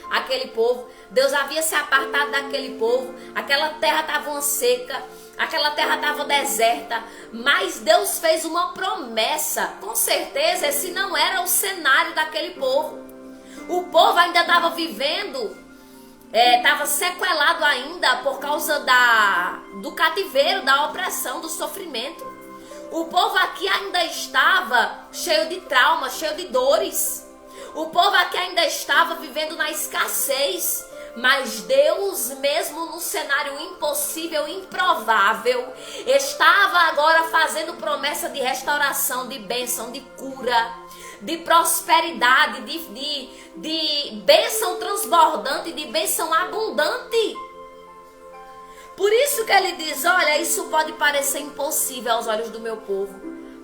Speaker 1: aquele povo, Deus havia se apartado daquele povo, aquela terra estava uma seca, aquela terra estava deserta, mas Deus fez uma promessa. Com certeza esse não era o cenário daquele povo. O povo ainda estava vivendo, estava sequelado ainda por causa do cativeiro, da opressão, do sofrimento. O povo aqui ainda estava cheio de trauma, cheio de dores. O povo aqui ainda estava vivendo na escassez. Mas Deus, mesmo no cenário impossível, improvável, estava agora fazendo promessa de restauração, de bênção, de cura, de prosperidade, de bênção transbordante, de bênção abundante. Por isso que ele diz, olha, isso pode parecer impossível aos olhos do meu povo,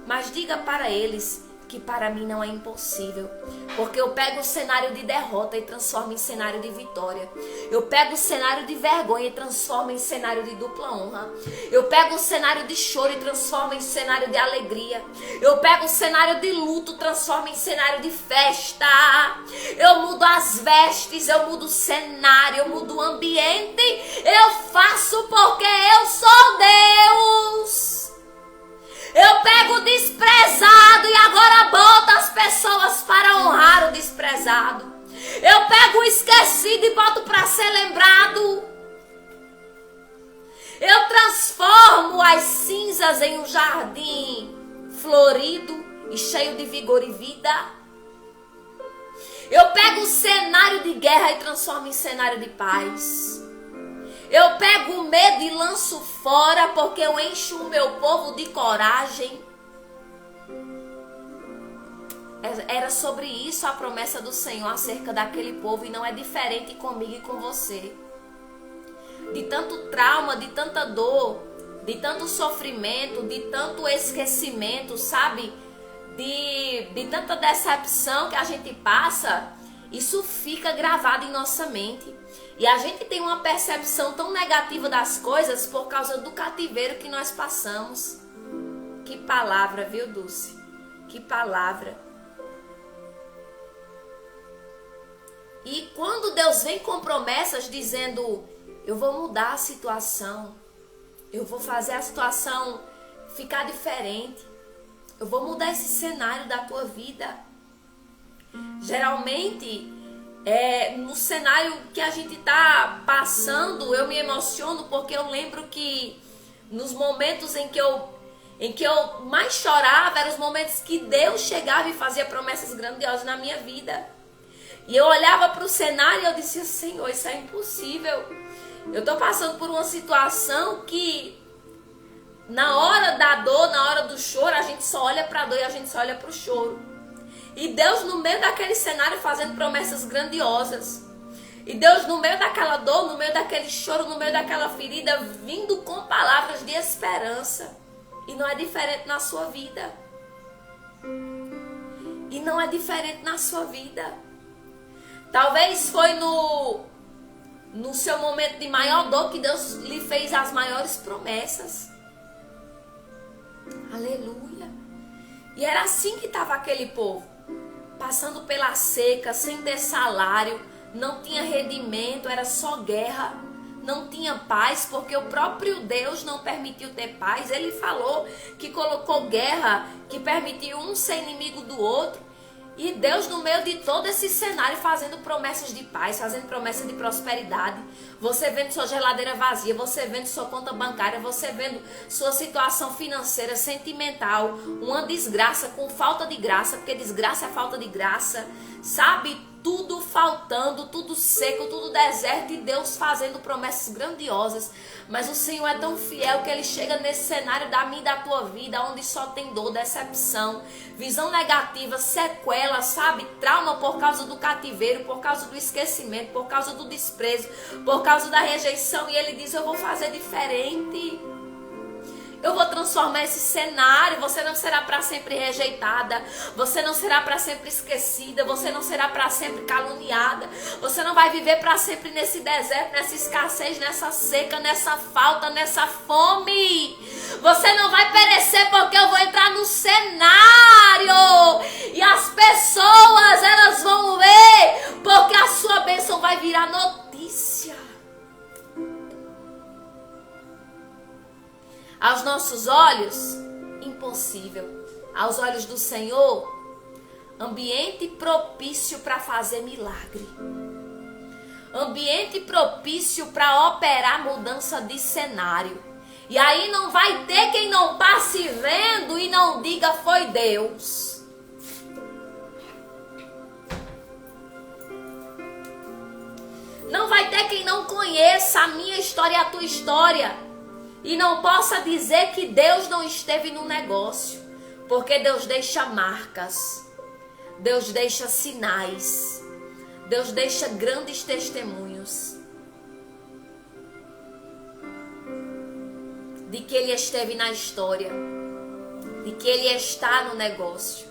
Speaker 1: mas diga para eles que para mim não é impossível, porque eu pego o cenário de derrota e transformo em cenário de vitória. Eu pego o cenário de vergonha e transformo em cenário de dupla honra. Eu pego o cenário de choro e transformo em cenário de alegria. Eu pego o cenário de luto e transformo em cenário de festa. Eu mudo as vestes, eu mudo o cenário, eu mudo o ambiente. Eu faço porque eu sou Deus. Eu pego o desprezado e agora boto as pessoas para honrar o desprezado. Eu pego o esquecido e boto para ser lembrado. Eu transformo as cinzas em um jardim florido e cheio de vigor e vida. Eu pego o cenário de guerra e transformo em cenário de paz. Eu pego o medo e lanço fora, porque eu encho o meu povo de coragem. Era sobre isso a promessa do Senhor acerca daquele povo, e não é diferente comigo e com você. De tanto trauma, de tanta dor, de tanto sofrimento, de tanto esquecimento, sabe? De tanta decepção que a gente passa, isso fica gravado em nossa mente. E a gente tem uma percepção tão negativa das coisas por causa do cativeiro que nós passamos. Que palavra, viu, Dulce? Que palavra. E quando Deus vem com promessas dizendo, eu vou mudar a situação, eu vou fazer a situação ficar diferente, eu vou mudar esse cenário da tua vida. Geralmente, no cenário que a gente está passando, eu me emociono porque eu lembro que nos momentos em que eu mais chorava, eram os momentos que Deus chegava e fazia promessas grandiosas na minha vida. E eu olhava para o cenário e eu dizia, Senhor, isso é impossível. Eu estou passando por uma situação que na hora da dor, na hora do choro, a gente só olha para a dor e a gente só olha para o choro. E Deus no meio daquele cenário fazendo promessas grandiosas. E Deus no meio daquela dor, no meio daquele choro, no meio daquela ferida, vindo com palavras de esperança. E não é diferente na sua vida. E não é diferente na sua vida. Talvez foi no seu momento de maior dor que Deus lhe fez as maiores promessas. Aleluia. E era assim que estava aquele povo. Passando pela seca, sem ter salário, não tinha rendimento, era só guerra, não tinha paz, porque o próprio Deus não permitiu ter paz. Ele falou que colocou guerra, que permitiu um ser inimigo do outro. E Deus no meio de todo esse cenário fazendo promessas de paz, fazendo promessas de prosperidade. Você vendo sua geladeira vazia, você vendo sua conta bancária, você vendo sua situação financeira, sentimental, uma desgraça com falta de graça, porque desgraça é falta de graça, sabe? Tudo faltando, tudo seco, tudo deserto, e Deus fazendo promessas grandiosas. Mas o Senhor é tão fiel que Ele chega nesse cenário da minha e da tua vida, onde só tem dor, decepção, visão negativa, sequela, sabe? Trauma por causa do cativeiro, por causa do esquecimento, por causa do desprezo, por causa da rejeição. E Ele diz, eu vou fazer diferente. Eu vou transformar esse cenário. Você não será para sempre rejeitada. Você não será para sempre esquecida. Você não será para sempre caluniada. Você não vai viver para sempre nesse deserto, nessa escassez, nessa seca, nessa falta, nessa fome. Você não vai perecer, porque eu vou entrar no cenário. E as pessoas, elas vão ver, porque a sua bênção vai virar notícia. Aos nossos olhos, impossível. Aos olhos do Senhor, ambiente propício para fazer milagre. Ambiente propício para operar mudança de cenário. E aí não vai ter quem não passe vendo e não diga foi Deus. Não vai ter quem não conheça a minha história e a tua história e não possa dizer que Deus não esteve no negócio. Porque Deus deixa marcas, Deus deixa sinais, Deus deixa grandes testemunhos de que Ele esteve na história, de que Ele está no negócio.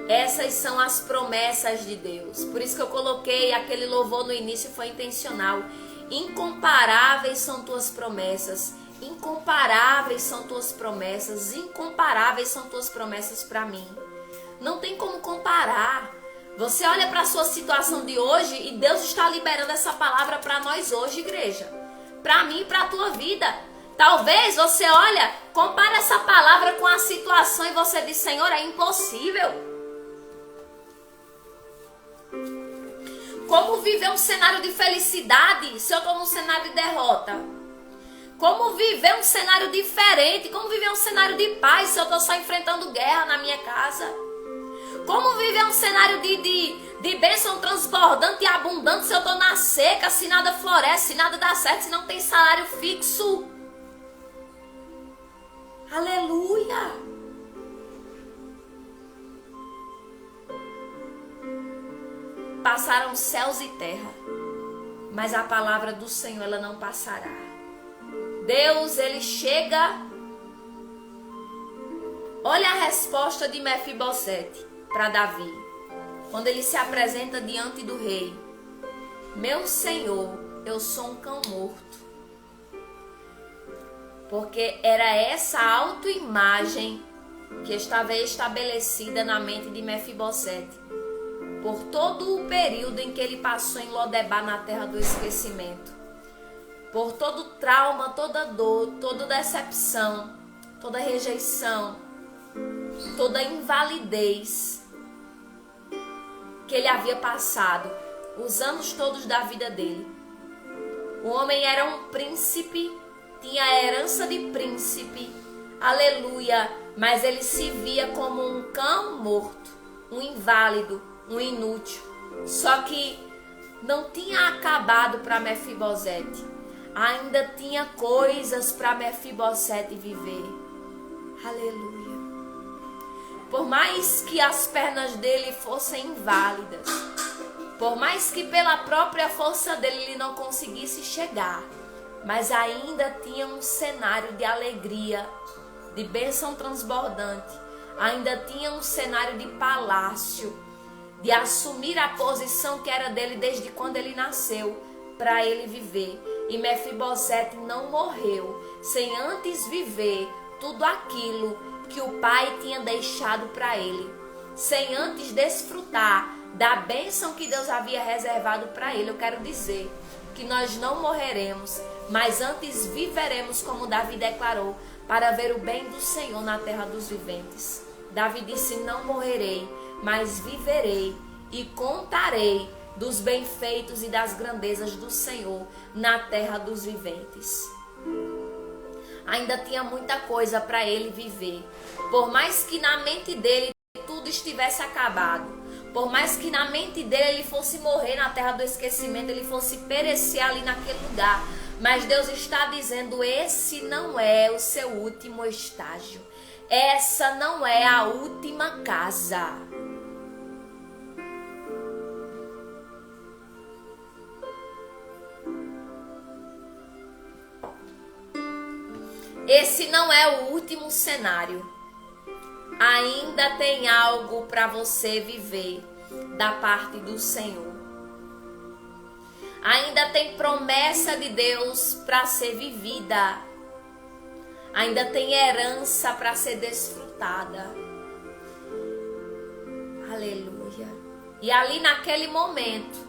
Speaker 1: Essas são as promessas de Deus. Por isso que eu coloquei aquele louvor no início, foi intencional. Incomparáveis são tuas promessas. Incomparáveis são tuas promessas. Incomparáveis são tuas promessas para mim. Não tem como comparar. Você olha para a sua situação de hoje e Deus está liberando essa palavra para nós hoje, igreja. Para mim e para a tua vida. Talvez você olha, compara essa palavra com a situação e você diz, Senhor, é impossível. Como viver um cenário de felicidade se eu estou num cenário de derrota? Como viver um cenário diferente? Como viver um cenário de paz se eu estou só enfrentando guerra na minha casa? Como viver um cenário de bênção transbordante e abundante se eu estou na seca, se nada floresce, se nada dá certo, se não tem salário fixo? Aleluia! Passaram céus e terra, mas a palavra do Senhor ela não passará. Deus, ele chega. Olha a resposta de Mefibosete para Davi, quando ele se apresenta diante do rei. Meu Senhor, eu sou um cão morto. Porque era essa autoimagem que estava estabelecida na mente de Mefibosete por todo o período em que ele passou em Lodebar, na terra do esquecimento. Por todo o trauma, toda dor, toda decepção, toda rejeição, toda invalidez que ele havia passado, os anos todos da vida dele. O homem era um príncipe, tinha a herança de príncipe, aleluia, mas ele se via como um cão morto, um inválido, um inútil. Só que não tinha acabado para Mefibosete. Ainda tinha coisas para Mefibosete viver. Aleluia. Por mais que as pernas dele fossem inválidas, por mais que pela própria força dele ele não conseguisse chegar, mas ainda tinha um cenário de alegria, de bênção transbordante. Ainda tinha um cenário de palácio, de assumir a posição que era dele desde quando ele nasceu, para ele viver. E Mefibosete não morreu sem antes viver tudo aquilo que o pai tinha deixado para ele, sem antes desfrutar da bênção que Deus havia reservado para ele. Eu quero dizer que nós não morreremos, mas antes viveremos, como Davi declarou, para ver o bem do Senhor na terra dos viventes. Davi disse, não morrerei, mas viverei e contarei dos benfeitos e das grandezas do Senhor na terra dos viventes. Ainda tinha muita coisa para ele viver. Por mais que na mente dele tudo estivesse acabado, por mais que na mente dele ele fosse morrer na terra do esquecimento, ele fosse perecer ali naquele lugar, mas Deus está dizendo, esse não é o seu último estágio. Essa não é a última casa. Esse não é o último cenário. Ainda tem algo para você viver da parte do Senhor. Ainda tem promessa de Deus para ser vivida. Ainda tem herança para ser desfrutada. Aleluia. E ali naquele momento,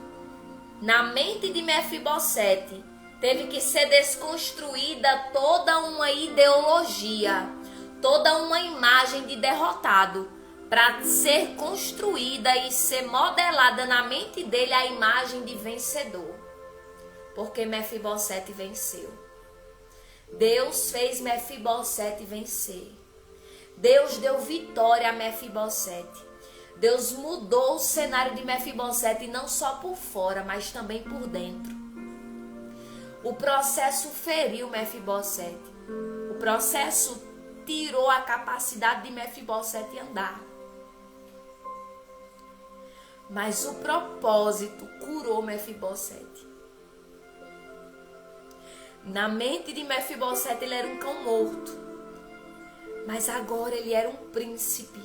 Speaker 1: na mente de Mefibosete, teve que ser desconstruída toda uma ideologia, toda uma imagem de derrotado, para ser construída e ser modelada na mente dele a imagem de vencedor. porque Mefibosete venceu. Deus fez Mefibosete vencer. Deus deu vitória a Mefibosete. Deus mudou o cenário de Mefibosete não só por fora, mas também por dentro. O processo feriu Mefibosete. O processo tirou a capacidade de Mefibosete andar. Mas o propósito curou Mefibosete. Na mente de Mefibosete ele era um cão morto. Mas agora ele era um príncipe.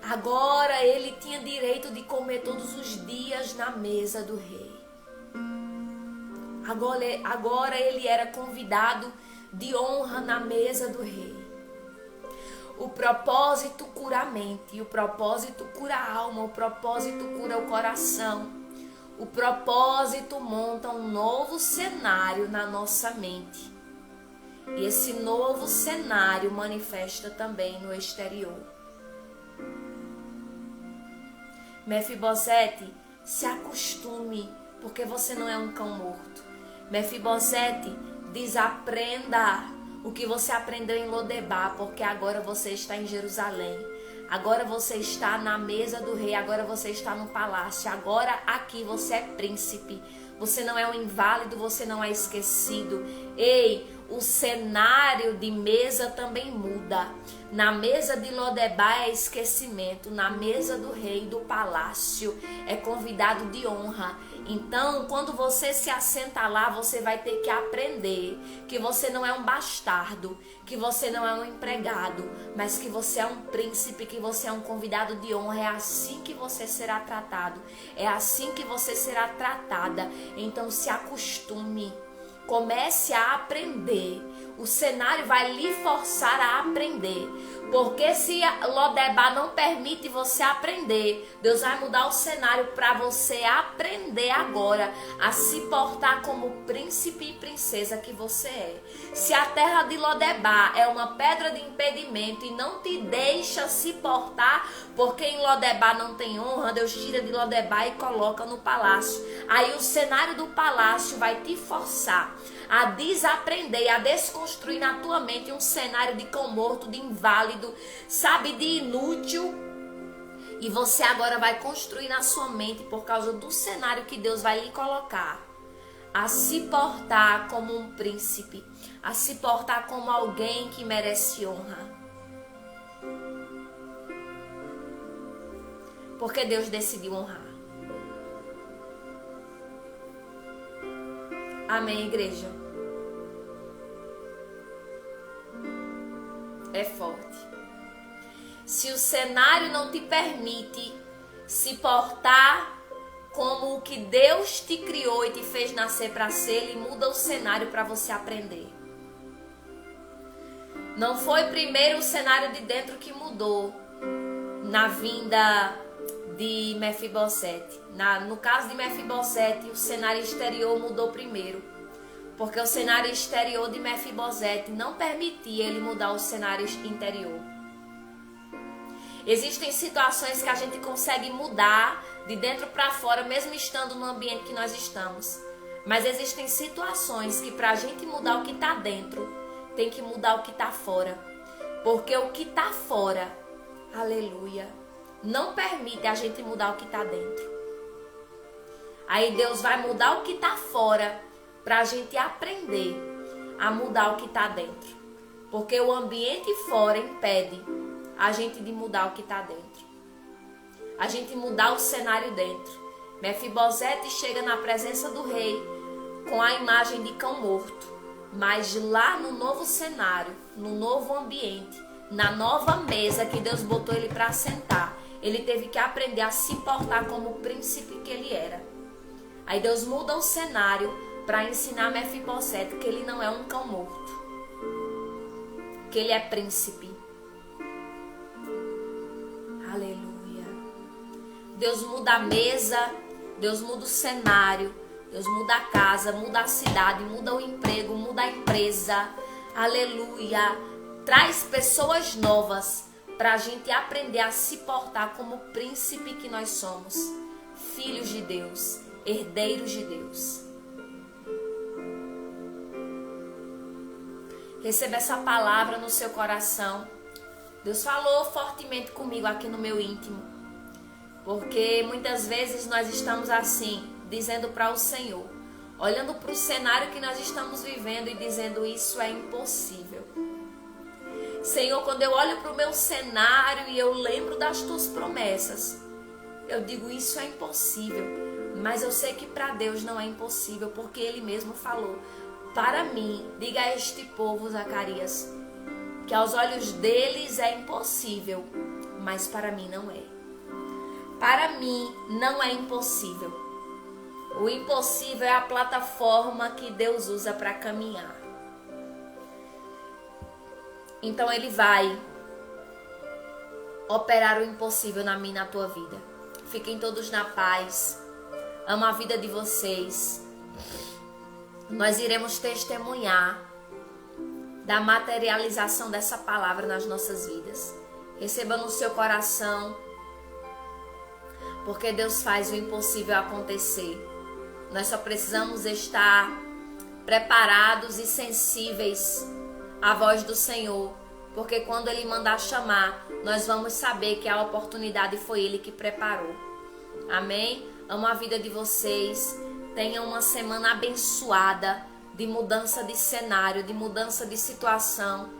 Speaker 1: Agora ele tinha direito de comer todos os dias na mesa do rei. Agora ele era convidado de honra na mesa do rei. O propósito cura a mente, o propósito cura a alma, o propósito cura o coração. O propósito monta um novo cenário na nossa mente. E esse novo cenário manifesta também no exterior. Mefibosete, se acostume, porque você não é um cão morto. Mefibosete, desaprenda o que você aprendeu em Lodebar, porque agora você está em Jerusalém. Agora você está na mesa do rei, agora você está no palácio. Agora aqui você é príncipe. Você não é um inválido, você não é esquecido. Ei, o cenário de mesa também muda. Na mesa de Lodebar é esquecimento. Na mesa do rei do palácio é convidado de honra. Então, quando você se assenta lá, você vai ter que aprender que você não é um bastardo, que você não é um empregado, mas que você é um príncipe, que você é um convidado de honra. É assim que você será tratado. É assim que você será tratada. Então, se acostume. Comece a aprender. O cenário vai lhe forçar a aprender. Porque se Lodebar não permite você aprender, Deus vai mudar o cenário para você aprender agora a se portar como príncipe e princesa que você é. Se a terra de Lodebar é uma pedra de impedimento e não te deixa se portar, porque em Lodebar não tem honra, Deus tira de Lodebar e coloca no palácio. Aí o cenário do palácio vai te forçar a desaprender, a desconstruir na tua mente um cenário de cão morto, de inválido, sabe, de inútil. E você agora vai construir na sua mente, por causa do cenário que Deus vai lhe colocar, a se portar como um príncipe, a se portar como alguém que merece honra. Porque Deus decidiu honrar. Amém, igreja? É forte. Se o cenário não te permite se portar como o que Deus te criou e te fez nascer para ser, Ele muda o cenário para você aprender. Não foi primeiro o cenário de dentro que mudou na vinda de Mefibosete. No caso de Mefibosete, o cenário exterior mudou primeiro, porque o cenário exterior de Mefibosete não permitia ele mudar o cenário interior. Existem situações que a gente consegue mudar de dentro para fora, mesmo estando no ambiente que nós estamos. Mas existem situações que para a gente mudar o que está dentro, tem que mudar o que está fora. Porque o que está fora, aleluia, não permite a gente mudar o que está dentro. Aí Deus vai mudar o que está fora para a gente aprender a mudar o que está dentro. Porque o ambiente fora impede a gente de mudar o que está dentro. A gente mudar o cenário dentro. Mefibosete chega na presença do rei com a imagem de cão morto. Mas lá no novo cenário, no novo ambiente, na nova mesa que Deus botou ele para sentar, ele teve que aprender a se portar como o príncipe que ele era. Aí Deus muda o cenário para ensinar Mefibosete que ele não é um cão morto, que ele é príncipe. Aleluia. Deus muda a mesa, Deus muda o cenário, Deus muda a casa, muda a cidade, muda o emprego, muda a empresa. Aleluia. Traz pessoas novas para a gente aprender a se portar como príncipe que nós somos. Filhos de Deus, herdeiros de Deus. Receba essa palavra no seu coração. Deus falou fortemente comigo aqui no meu íntimo. Porque muitas vezes nós estamos assim, dizendo para o Senhor, olhando para o cenário que nós estamos vivendo e dizendo, isso é impossível. Senhor, quando eu olho para o meu cenário e eu lembro das tuas promessas, eu digo, isso é impossível. Mas eu sei que para Deus não é impossível, porque Ele mesmo falou, para mim, diga a este povo, Zacarias, que aos olhos deles é impossível, mas para mim não é. Para mim não é impossível. O impossível é a plataforma que Deus usa para caminhar. Então Ele vai operar o impossível na minha e na tua vida. Fiquem todos na paz. Amo a vida de vocês. Nós iremos testemunhar da materialização dessa palavra nas nossas vidas. Receba no seu coração, porque Deus faz o impossível acontecer. Nós só precisamos estar preparados e sensíveis à voz do Senhor, porque quando Ele mandar chamar, nós vamos saber que a oportunidade foi Ele que preparou. Amém? Amo a vida de vocês. Tenham uma semana abençoada, de mudança de cenário, de mudança de situação.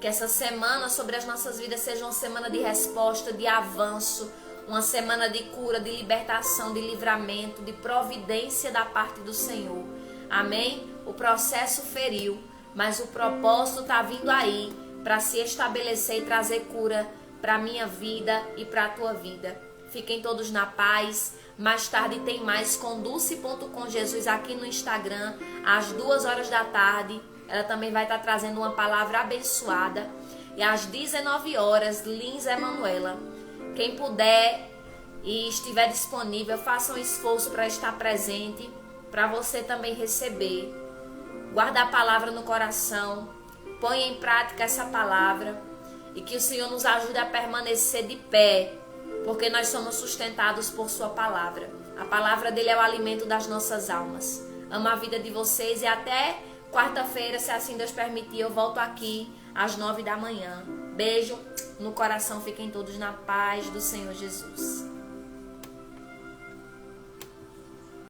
Speaker 1: Que essa semana sobre as nossas vidas seja uma semana de resposta, de avanço, uma semana de cura, de libertação, de livramento, de providência da parte do Senhor. Amém? O processo feriu, mas o propósito está vindo aí para se estabelecer e trazer cura para a minha vida e para a tua vida. Fiquem todos na paz. Mais tarde tem mais com Dulce.com.Jesus aqui no Instagram, às 2h da tarde. Ela também vai estar trazendo uma palavra abençoada. E às 19h, Lins Emanuela. Quem puder e estiver disponível, faça um esforço para estar presente, para você também receber. Guarda a palavra no coração, ponha em prática essa palavra e que o Senhor nos ajude a permanecer de pé, porque nós somos sustentados por sua palavra. A palavra dele é o alimento das nossas almas. Amo a vida de vocês e até quarta-feira, se assim Deus permitir, eu volto aqui às 9 da manhã. Beijo no coração, fiquem todos na paz do Senhor Jesus.